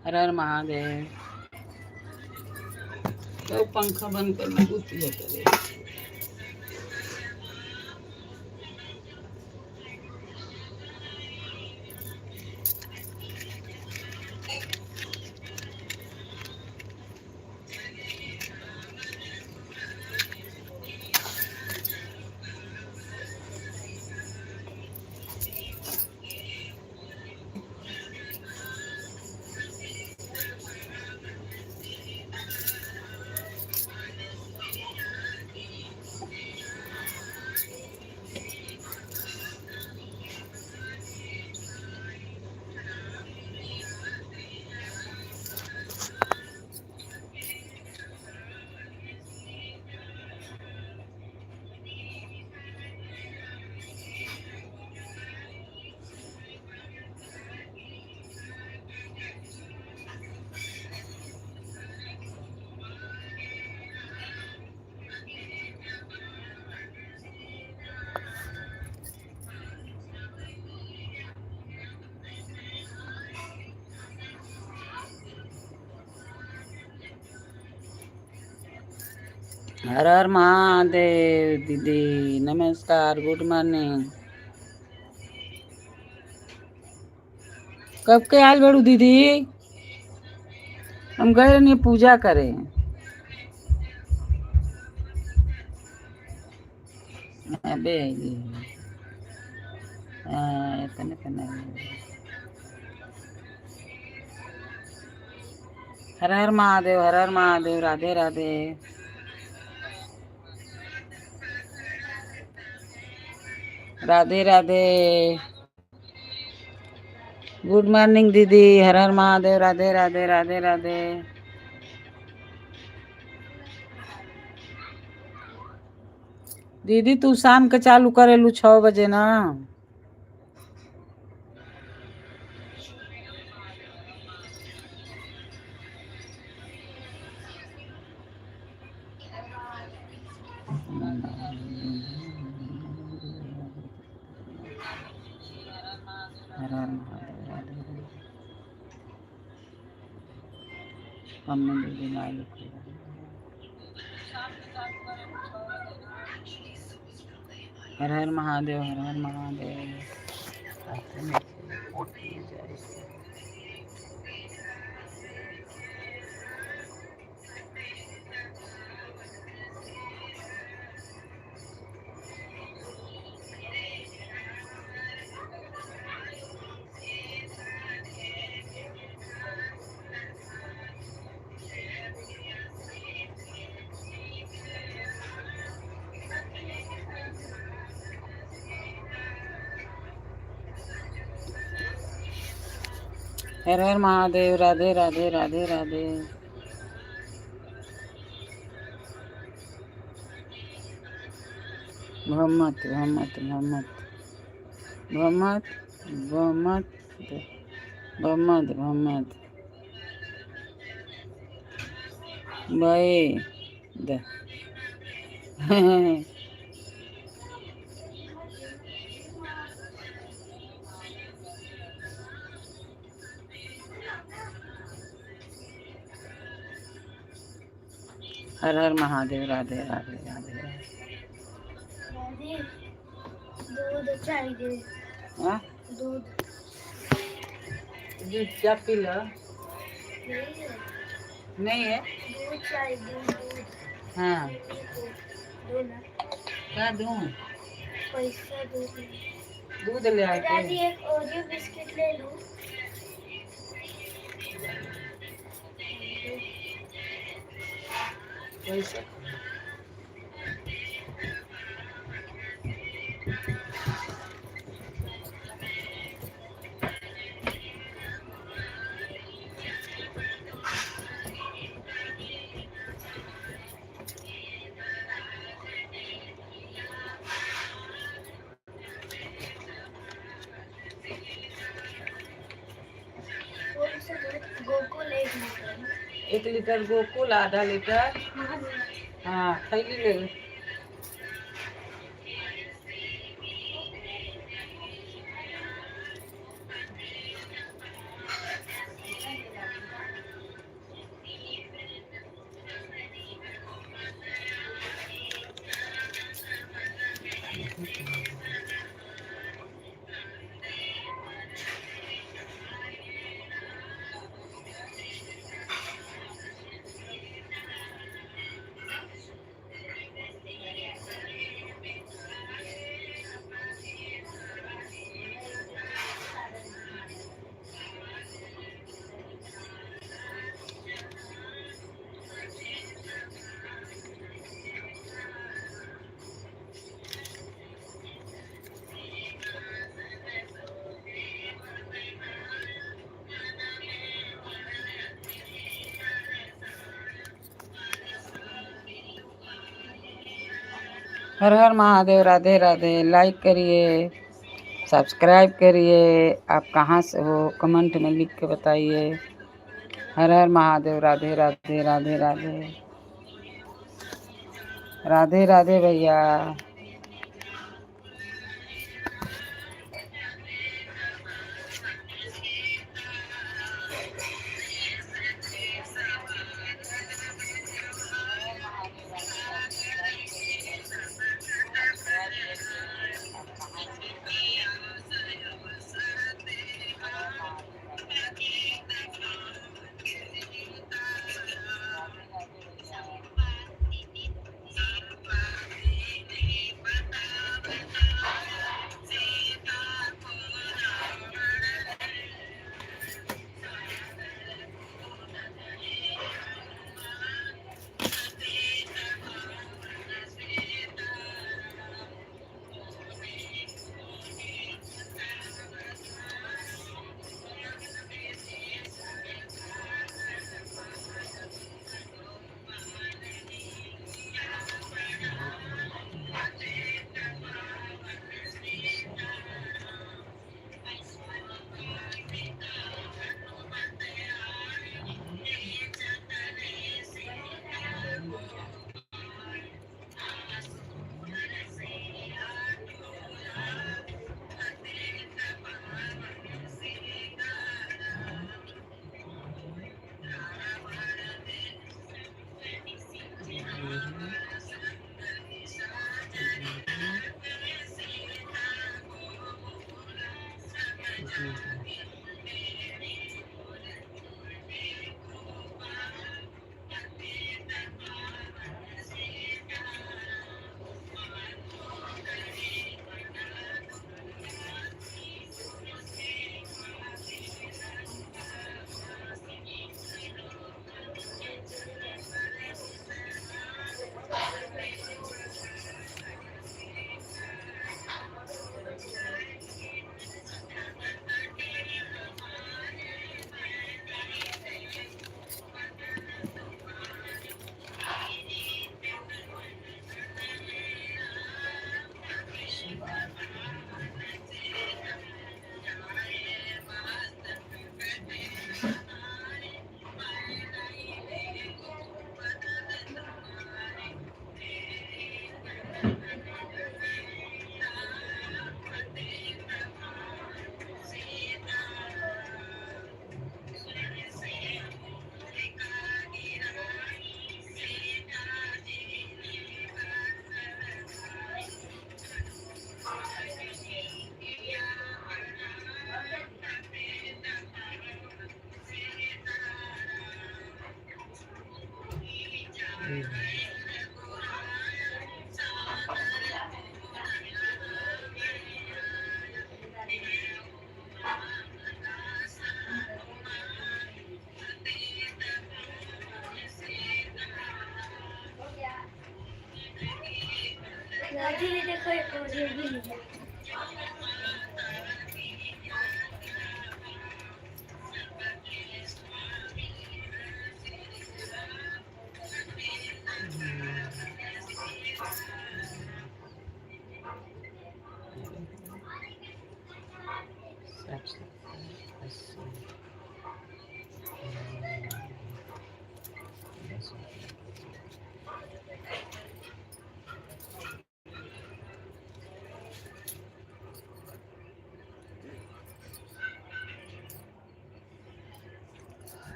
हर हर महादेव। तो पंखा बंद करना कुछ करे। हर हर महादेव दीदी, नमस्कार, गुड मॉर्निंग। कब के आयल बड़ू दीदी? हम गए रहे पूजा करे। अबे हर हर महादेव, हर हर महादेव, राधे राधे। राधे राधे, गुड मॉर्निंग दीदी, हर हर महादेव, राधे राधे राधे राधे। दीदी तू शाम के चालू करेलू 6 बजे ना? हर हर महादेव, राधे राधे। हमने दीदी नाई को हर हर महादेव, हर हर महादेव। हर हर महादेव, राधे राधे, राधे राधे। मोहम्मद मोहम्मद मोहम्मद मोहम्मद मोहम्मद मोहम्मद मोहम्मद भाई द हर हर महादेव, राधे राधे, राधे राधे। दूध चाहिए। हाँ दूध दूध क्या पी लो? नहीं है। नहीं है? दूध चाहिए, दूध। हाँ दो ना। क्या दूँ? पैसा दो। दूध ले आए दादी एक ओरियो बिस्किट ले लूं। पैसा गोकुल 1 लीटर गोकुल, आधा लीटर हाँ थैली ले लो। हर हर महादेव, राधे राधे। लाइक करिए, सब्सक्राइब करिए। आप कहाँ से हो कमेंट में लिख के बताइए। हर हर महादेव, राधे राधे, राधे राधे, राधे राधे भैया। देखो एक और ये भी लिया।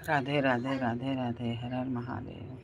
राधे राधे राधे राधे, हर हर महादेव।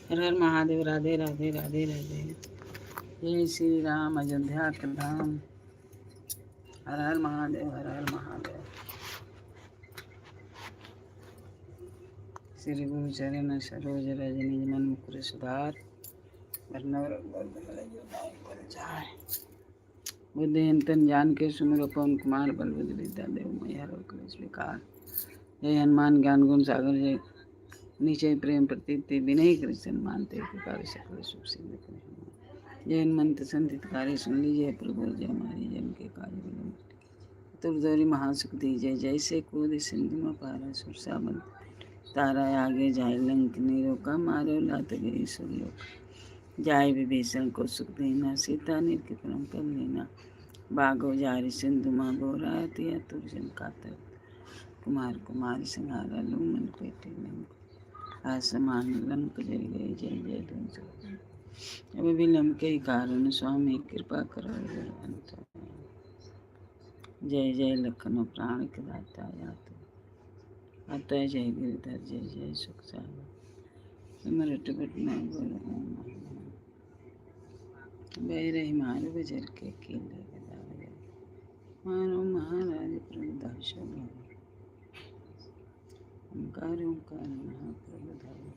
हर हर महादेव, राधे राधे राधे राधे। जय श्री राम, अयोध्या के धाम। हर हर महादेव, हर हर महादेव। श्री गुरु चरण सरोज रज निज मन मुकुर सुधार, बुद्धिहीन तन जान के सुमिरो पवन कुमार, बल बुद्धि विद्या देव मैया हरो कलेश विकार। जय हनुमान ज्ञान गुण सागर, जय निश्चय प्रेम प्रतीति विनय कृष्ण मानते प्रकार सकल सुख सिद्ध। जय हनुमंत संतितकारी सुन लीजिए, प्रभु जय हमारी जन के कार्य। तुरदोरी महासुख दीजय, जैसे कूद सिंधु में पारा सुरसा बन तारा आगे जाए लंक निरोका, मारो लात गई सुरलोक। जाय विभीषण को सुख देना, सीता निर्किपरम कर लेना। बागो जारी सिंधु माँ गोरा, तिया तुरजन कातर। कुमार कुमारी संहारा, लूमन पेटे लंक। आसमान लंक जल गए, जय जय ध्वंस। अब भी लंक के कारण स्वामी कृपा करो अंत। जय जय लखन प्राण के दाता यात, अतः जय गिरधर जय जय सुख सागर। सिमरट बट मैं बोलो बैरही मारो बजर के कीले गदावया। मारो महाराज प्रभुदासो ओंकार ओंकार महाप्रभु धारो।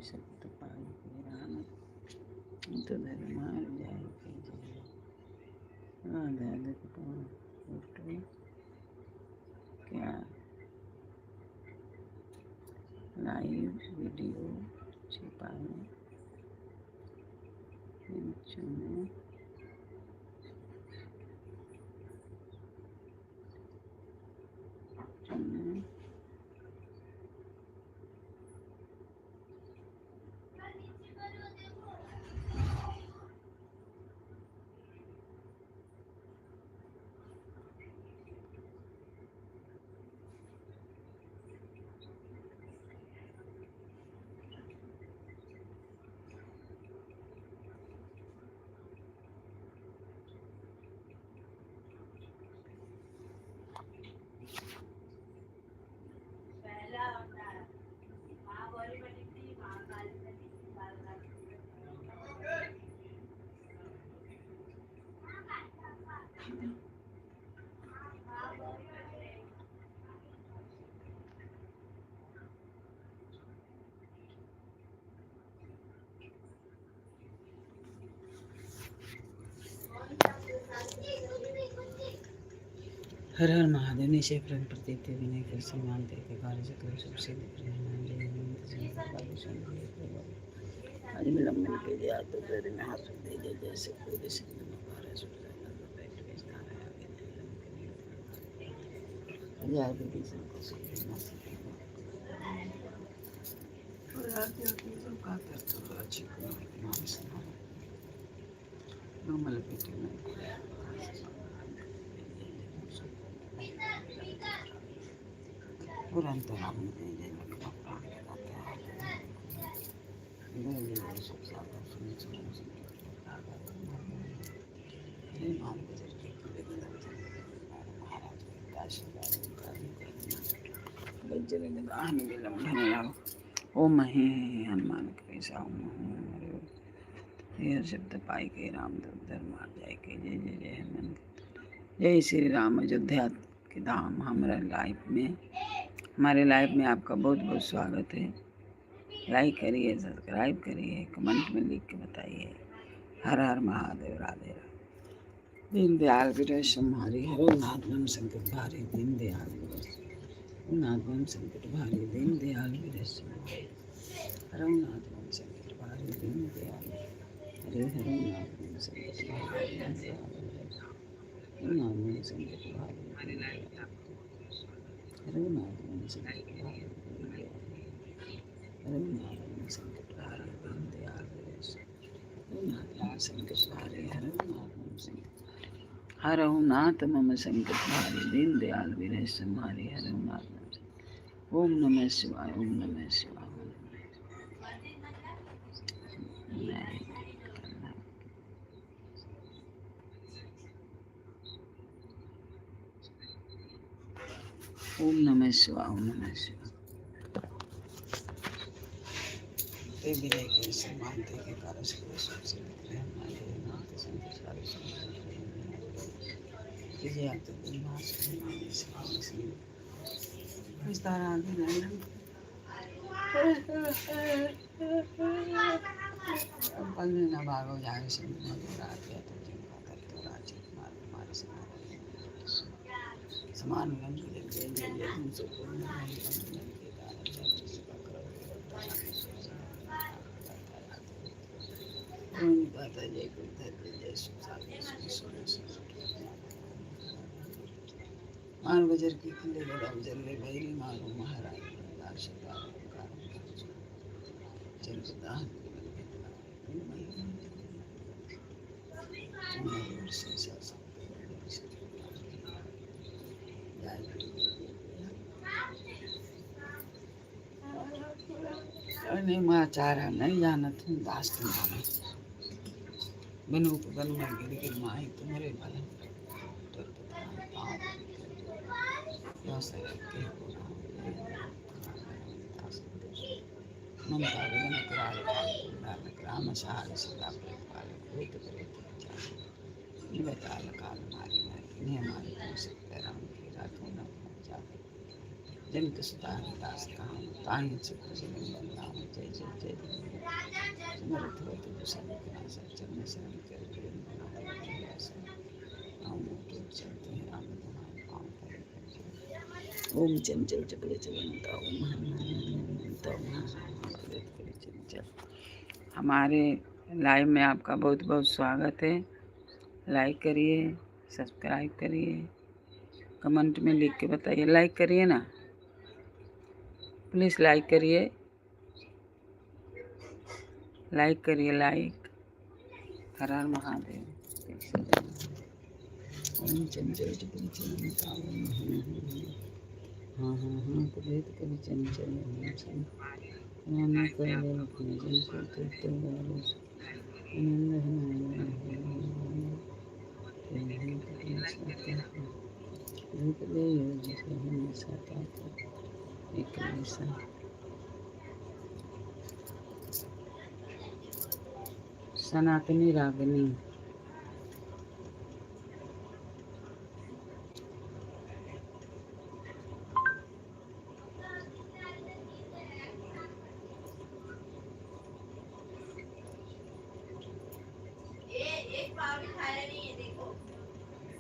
सत्य पाई राम तो धर्मार जाय के जय। फोटो क्या लाइव वीडियो छिपाए चुने चुने हर हर महादेव निशय प्रेम प्रतीत विनय कर सम्मान के कार्य सकल सबसे आज विलंबन के लिए आप दोपहर में हाथ रख दीजिए जैसे पूरे सिंह में बारह सौ पेट भेजना है आगे नहीं यार बेटी सबको सीखना सीखना और आगे आगे सब का करते हो अच्छी नाम सुना नॉर्मल बेटी में और अंतराल में दे दे रखना प्राण लगाते हैं ये सब ज्यादा सुनी सुनी सुनी ये मान के चलते महाराज के आशीर्वाद बज्जर निगाह में विलंबन लाओ ओम महे हनुमान कृपा हूँ यह शब्द पाई के राम धर्म जय के जय जय जय हनुमान जय श्री राम। अयोध्या के धाम हमारे लाइफ में आपका बहुत बहुत स्वागत है। लाइक करिए, सब्सक्राइब करिए, कमेंट में लिख के बताइए। हर हर महादेव, राधे राधे। दीनदयाल विरस हमारी हरो नाथ नम संकट भारी दीनदयाल विरस नाथ नम संकट भारी दीनदयाल विरस हरो नाथ नम संकट भारी दीनदयाल हरे हरो नाथ नम संकट भारी दीनदयाल नाथ नम संकट भारी हरो नाथ नम संकट भारी दीनदयाल हरो नाथ नम संकट भारी दीनदयाल विरस संकट भारी हरहु नाथ मम संकट भारी दीनदयाल विरस हमारे हरहु नाथ। ओम नमः शिवाय, ओम नमः शिवाय, ओम नमः शिवाय, ओम नमः शिवाय। विनय के सम्मान के कारण से नाथ संकट सारे न भागो जाए समान जय मार बजर की खिले बड़ा जल्ले भैरी मारो महाराज जनपदान नहीं माँ चारा नहीं जाना तुम दास तुम्हारा बनो बन मर गिर गिर माही तुम्हारे भला ममता गगन कराल राम सहारे सदा पाले भूत प्रेत निबताल काल मारी मारी नियमारी सकते राम की राखो न जाते जनक सुता दास कहां ताहि चित्त जन नाम जय जय जय समर्थ होत कुशल कना सच्चर में शरण कर प्रेम बना हम तो चलते हैं राम तुम्हारे पांव पर ओम चंचल चक्र चलनता ओम हनुमंता चंचल। हमारे लाइव में आपका बहुत बहुत स्वागत है। लाइक करिए, सब्सक्राइब करिए, कमेंट में लिख के बताइए। लाइक करिए ना प्लीज़, लाइक करिए, लाइक करिए, लाइक। हर हर महादेव। ओम चंचल चक्र चलनता हाँ हाँ हाँ कुबेर कवि चंचल राम कर अपने जन को तीर्थ वालों सनातनी रागिनी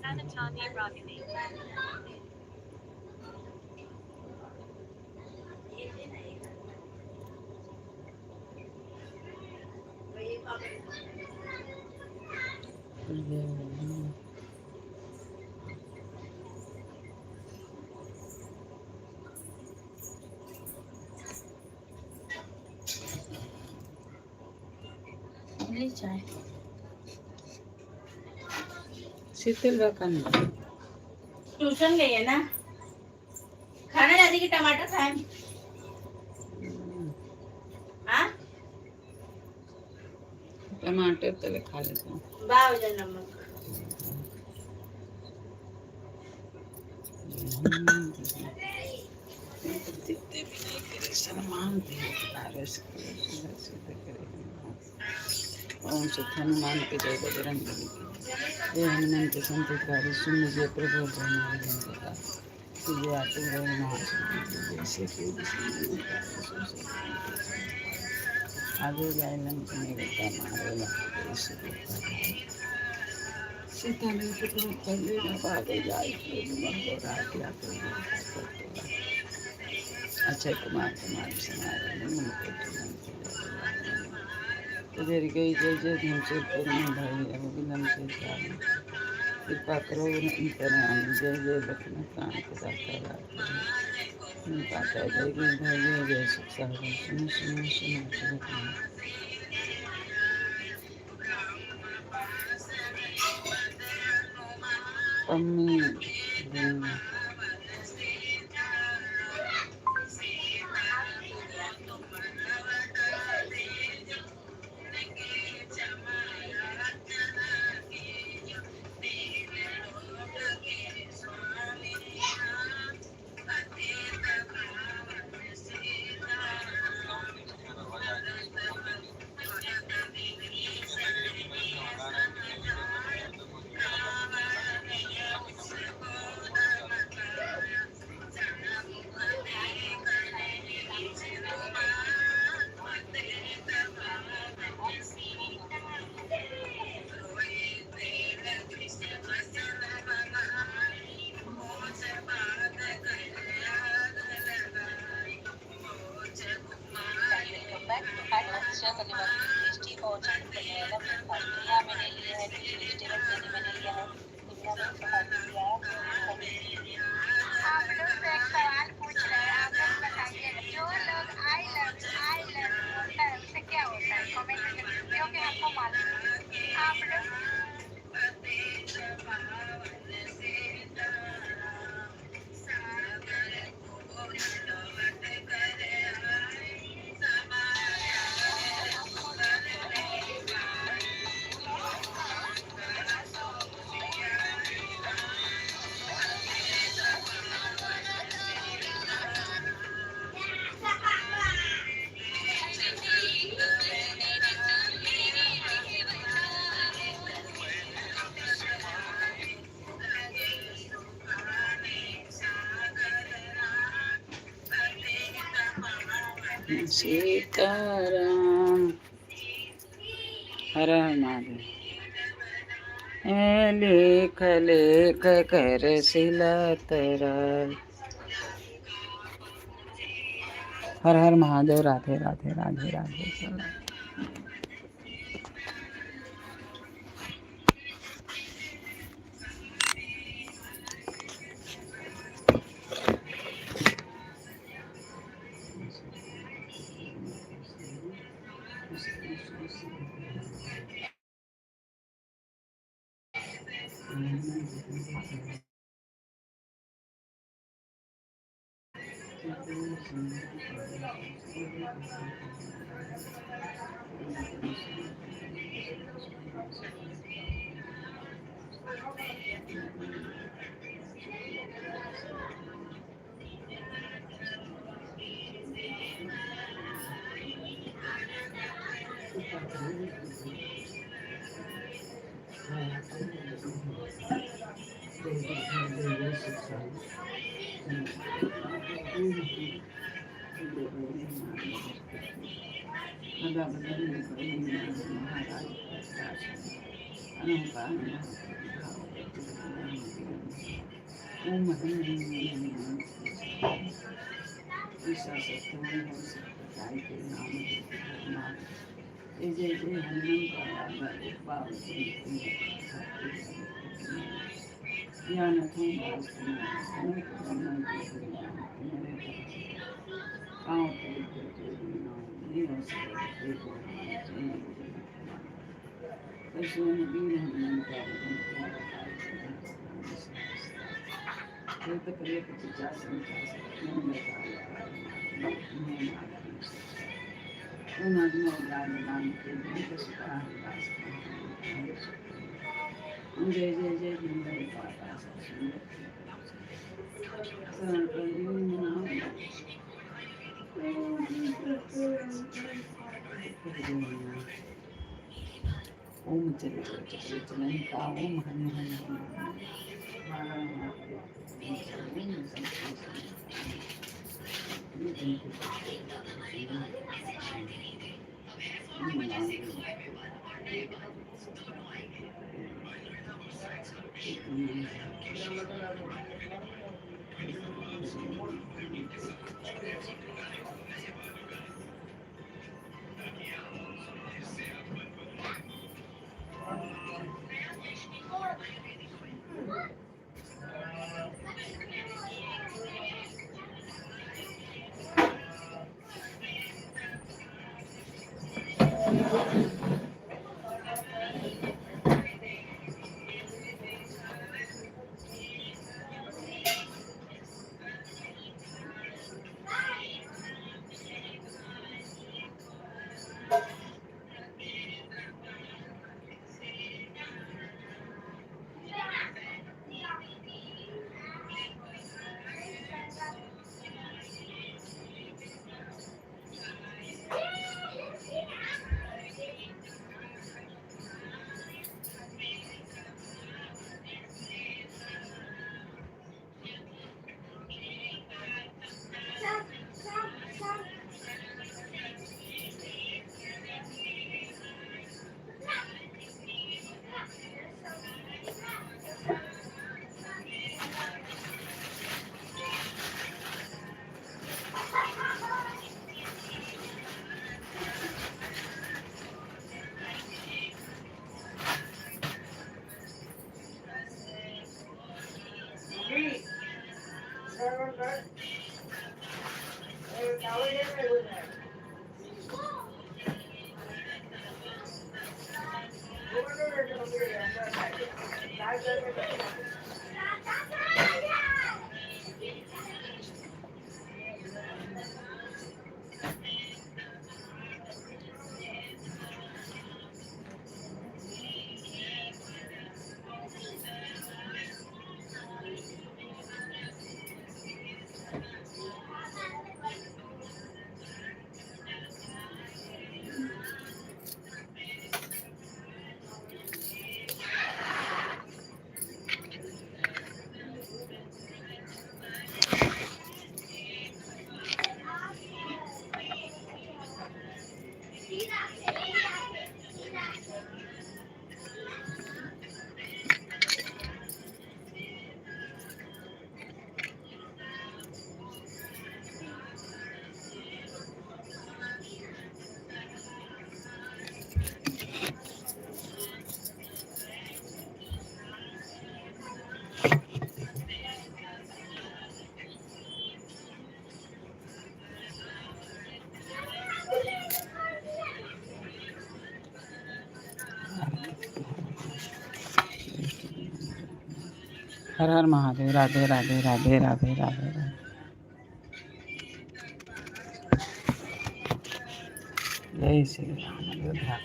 Anatomy Ragini. चाय शीतल रखन ट्यूशन गई है ना, खाना दादी की टमाटर खाए। हाँ टमाटर तो खा लेता हूँ। बावजन नमक ओम सुख हनुमान के जय बजरंग बली की जय हनुमान के संतुकारी सुन लीजिए प्रभु हमारे मन का ये आतु गए महाशक्ति जैसे कि आगे जाए लंक में रहता मारे लंक सीता ने टुकड़ों कर लेना आगे जाए रात या अक्षय कुमार कुमार समारोह इधर गई जय जय धमशेरपुर में भाई रघुविंदन से कृपा करो अंतराम जय जय लक्ष्मण प्राण के दाता पाता जय जय भाई जय जय सुख सागर सुनो सुनो सुनो पम्मी सीताराम हर हर महादेव लेख लेख कर सिलतरा हर हर महादेव राधे राधे राधे राधे चलो ओम ईशा सत्य हो सकता के नाम जय जय हनुमान बाबा ज्ञान जय जय जय ओम चले ओम हरि हर हर महादेव। राधे राधे राधे राधे राधे राधे। जय Shri Ram. Ayodhya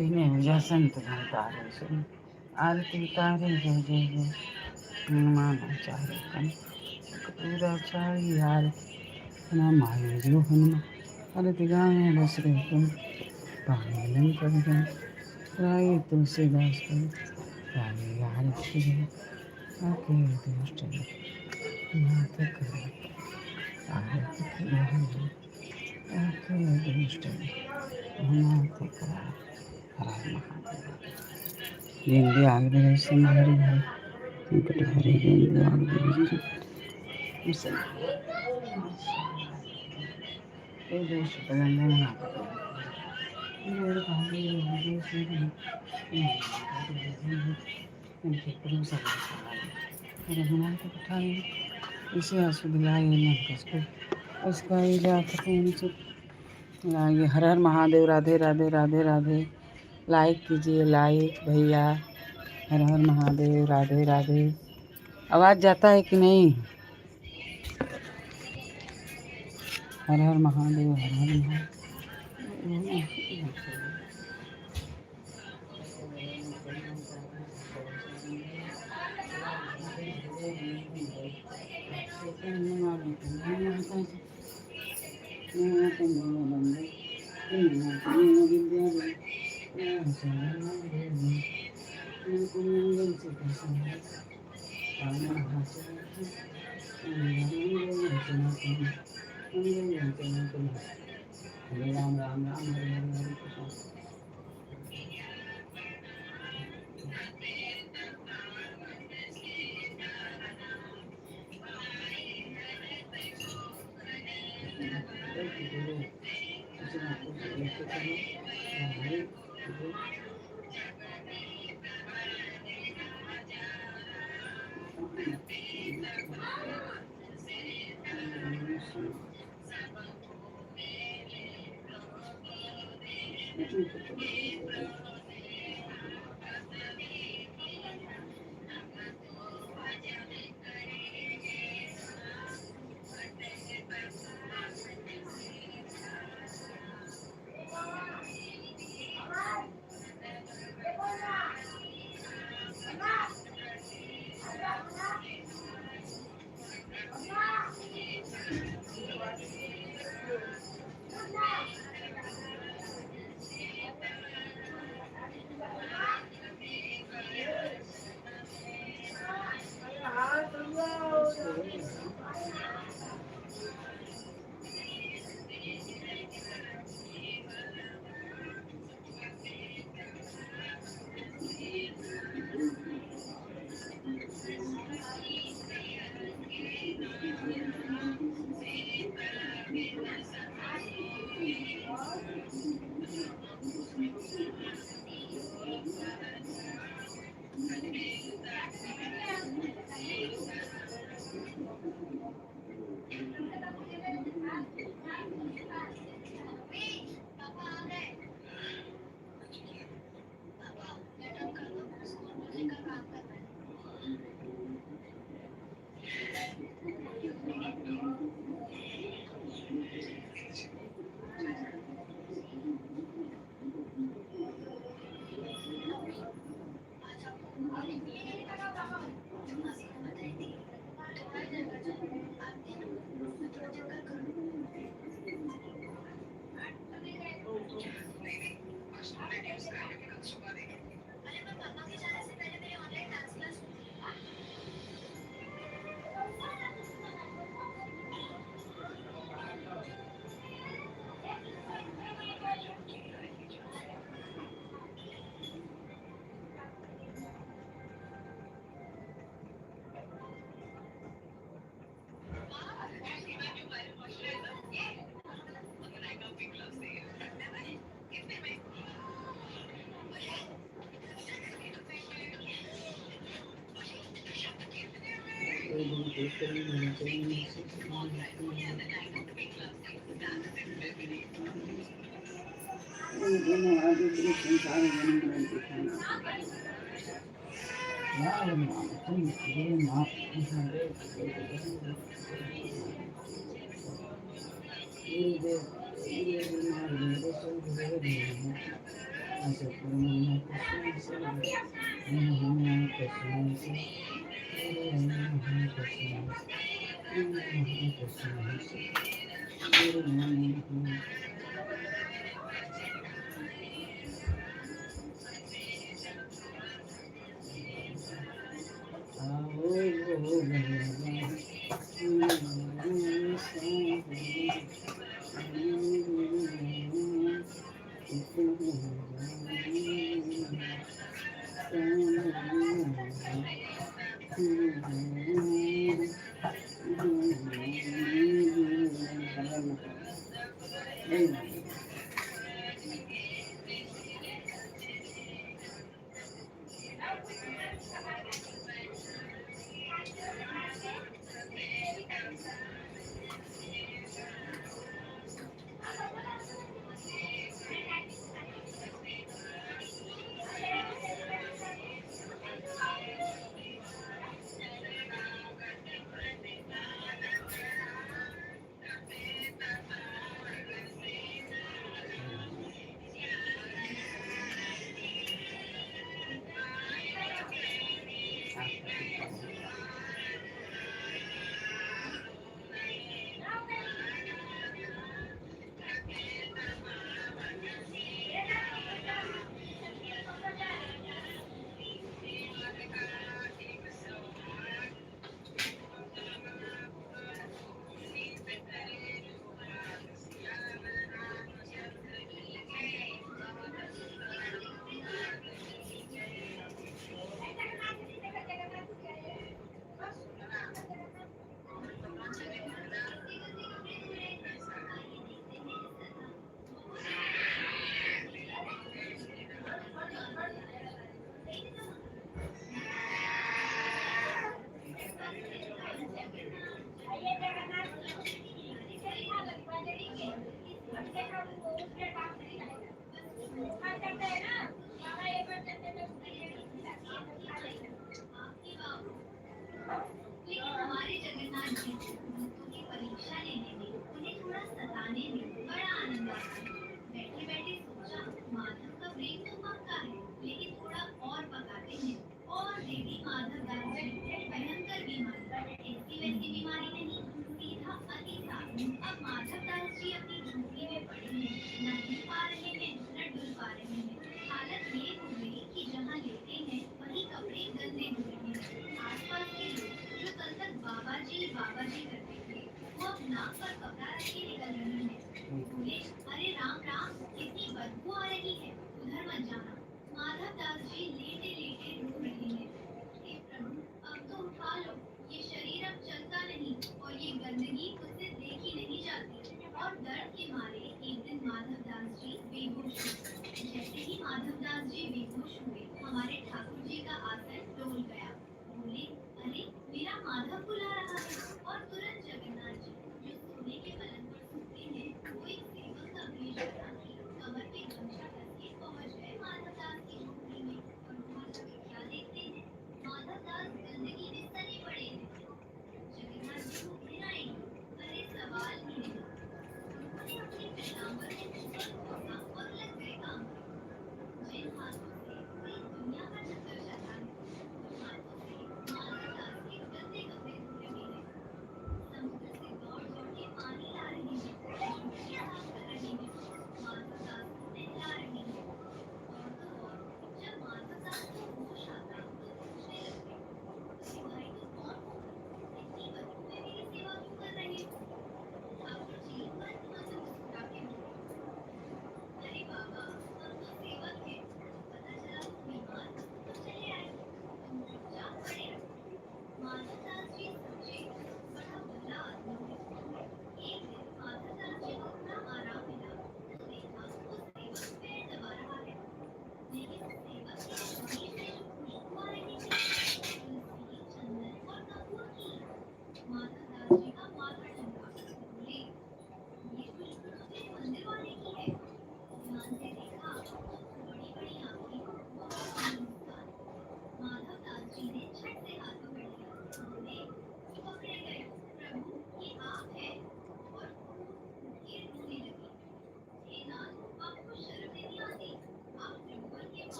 ini hujan tuh आरती उतारे जय जय जय हनुमान चाहे कपूरा चाही आरती मायो जो हनुमान आरती गाए बस रहे तुम पानी लंकर जाए राय तुलसीदास को राय आरती आके दुष्ट नाथ करे आरती की आके दुष्ट नाथ करे हर महादेव जयंती आगे संहारी है संकट हरे जयंती आगे ये दोष प्रबंधन ना मेरे भाभी ये से इनके करो सब अरे हमारे को उठाए इसे आंसू दिलाए मन कसको उसका इलाज कौन लाइए हर हर महादेव राधे राधे राधे राधे लाइक कीजिए लाइक भैया हर हर महादेव राधे राधे आवाज़ जाता है कि नहीं हर हर महादेव हर हर महादेव राम राम राम हरे हरे हरे कृष्ण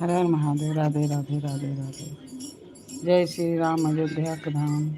हर हर महादेव। राधे राधे राधे राधे। जय श्री राम अयोध्या का धाम।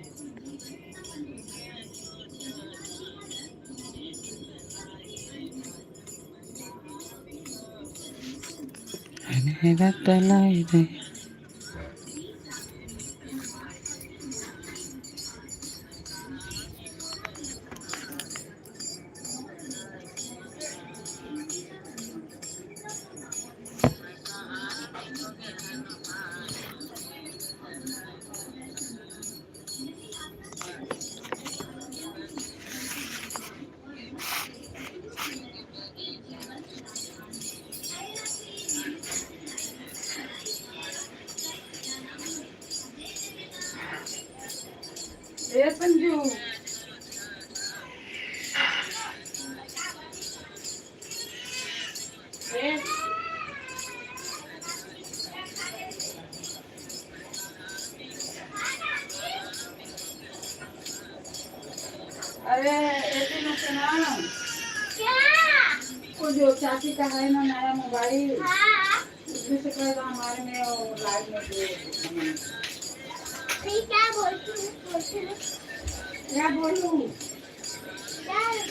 ए संजू, अरे वो जो चाची का है ना नया मोबाइल, उसमें से कहेगा हमारे में लाइव में क्या बोलती क्या बोलूं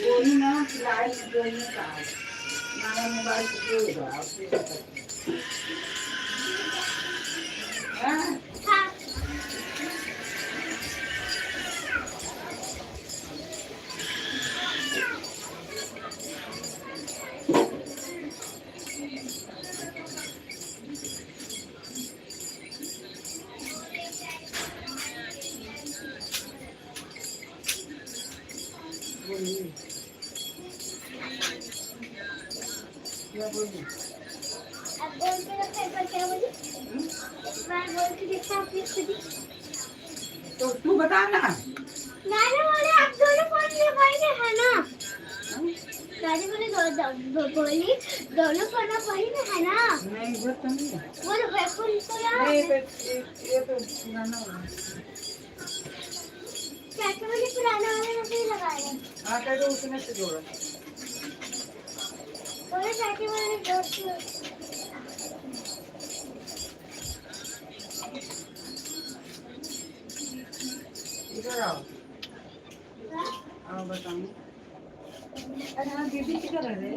बोलूं ना लाइव में जोड़ने का नया मोबाइल से जोड़ेगा। क्या बोली? अब बोल के रखा है, पर क्या बोली? एक बार बोल के देखा आपने खुद ही। तो तू बता ना। नाना बोले आप दोनों फोन ले पाएंगे है ना? दादी बोली बोली दोनों पढ़ना पड़ी ना है ना। नहीं वो तो नहीं है। वो वेफल तो यार नहीं ये तो पुराना हो गया। चाचा बोली पुराना वाला नहीं लगाया। आटा तो उसमें से जोड़ा। बोले चाची बोली दोस्त इधर आओ बताऊँ। अरे हाँ दीदी किधर है रे?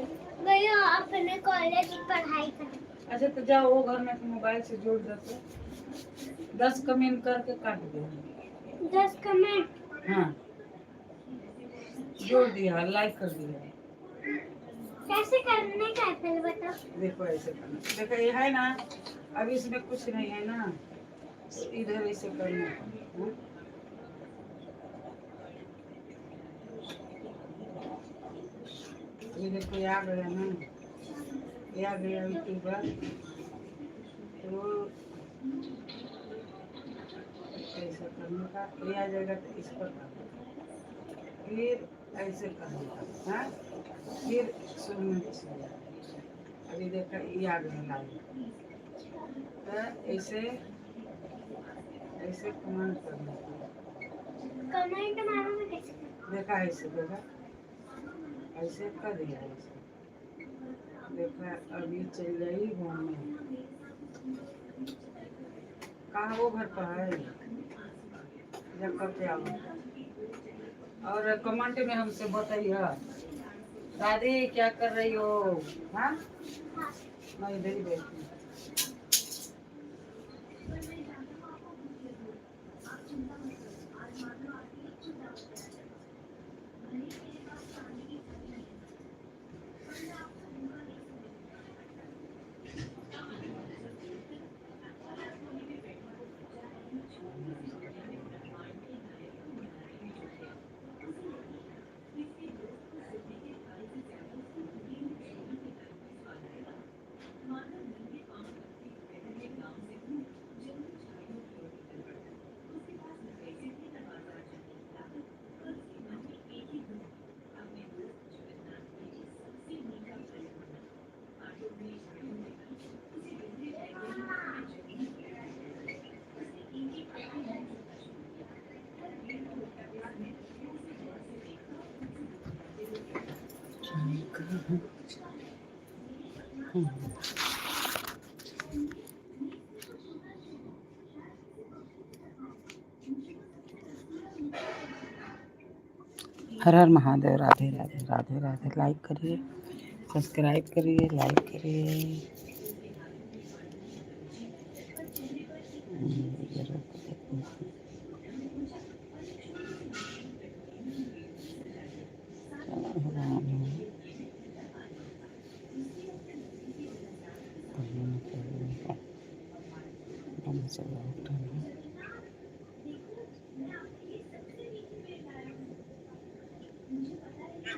गई अपने कॉलेज की पढ़ाई कर। अच्छा तो जाओ वो घर में मोबाइल से जोड़ दो 10 कमेंट करके काट दो। 10 कमेंट हाँ जोड़ दिया लाइक कर दिया। कैसे करने का है पहले बताओ। देखो ऐसे करना देखो ये है ना अभी इसमें कुछ नहीं है ना इधर ऐसे करना है। ये देखो ये आ गया ना ये आ गया यूट्यूबर तो ऐसा करने का ये आ जाएगा तो इस पर फिर ऐसे करने का हाँ फिर सुनने अभी देखा ये आ गया लाइव तो ऐसे ऐसे कमेंट करना कमेंट मारोगे कैसे? देखा ऐसे देखा ऐसे कर दिया ऐसे देखा अभी चल गई घूमने कहाँ वो घर पर है जब करते आओ और कमेंट में हमसे बताइए दादी क्या कर रही हो हाँ मैं इधर ही बैठी हूँ। हर हर महादेव राधे राधे राधे राधे लाइक करिए सब्सक्राइब करिए लाइक करिए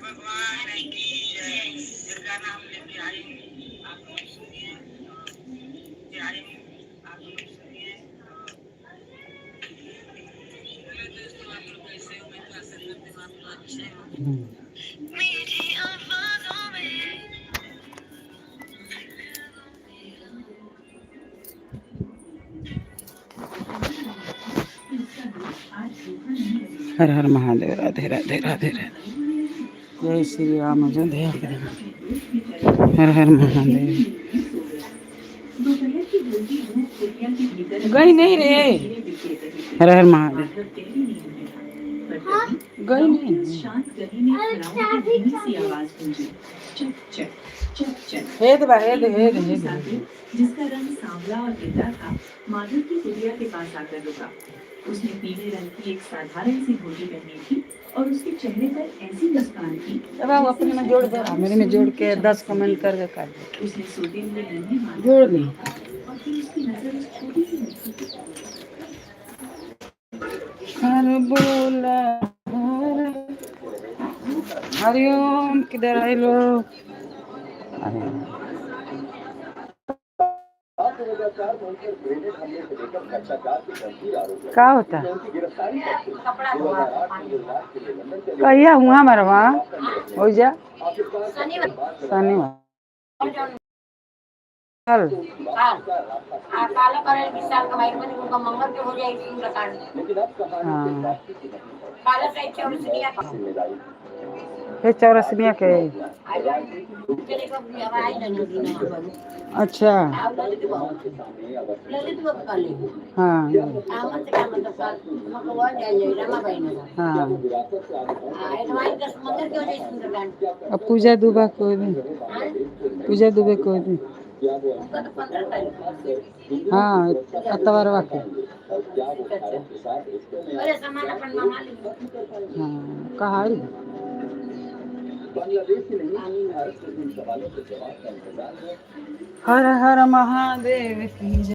भगवान की जिनका नाम लेते आए आप लोग सुनिए आए आप लोग सुनिए दोस्तों आप लोग कैसे हो मैं तो आशा करती हूँ आप लोग अच्छे हो मीठी आवाज़ों में हर हर महादेव राधे राधे राधे राधे जय श्री राम जय दया हर हर महादेव गई नहीं रे हर हर महादेव गई नहीं जिसका रंग सांवला और गिद्दा था माधव की कुटिया के पास आकर रुका। उसने पीले रंग की एक साधारण सी धोती पहनी थी और उसके चेहरे पर ऐसी मुस्कान थी। अब आप अपने में जोड़ दो मेरे में जोड़ के 10 कमेंट करके कर दो उसने सोते हुए जोड़ दी और फिर उसकी नजर उस छोटी सी लड़की की हर बोला हरिओम किधर आए लोग का होता कहिया हुआ हमारा वहाँ हो जा शनिवार कल काला करे कि साल का भाई बने उनका मंगल के हो जाएगी उनका कार्ड हाँ काला से चौरसिया का फिर चौरसिया के चले को भी हवा आई नहीं दिन अच्छा ललित बाबू का ले हाँ आमंत्रण का मतलब का मकवा जाए रमा भाई ने हाँ एडवाइस का मंदिर के हो जाए सुंदरकांड अब पूजा दुबे कोई भी पूजा दुबे कोई भी उनका तो 15 तारीख हाँ अतवारवा के अरे सामान अपन मंगा ली हाँ कहा हर हर महादेव की जय।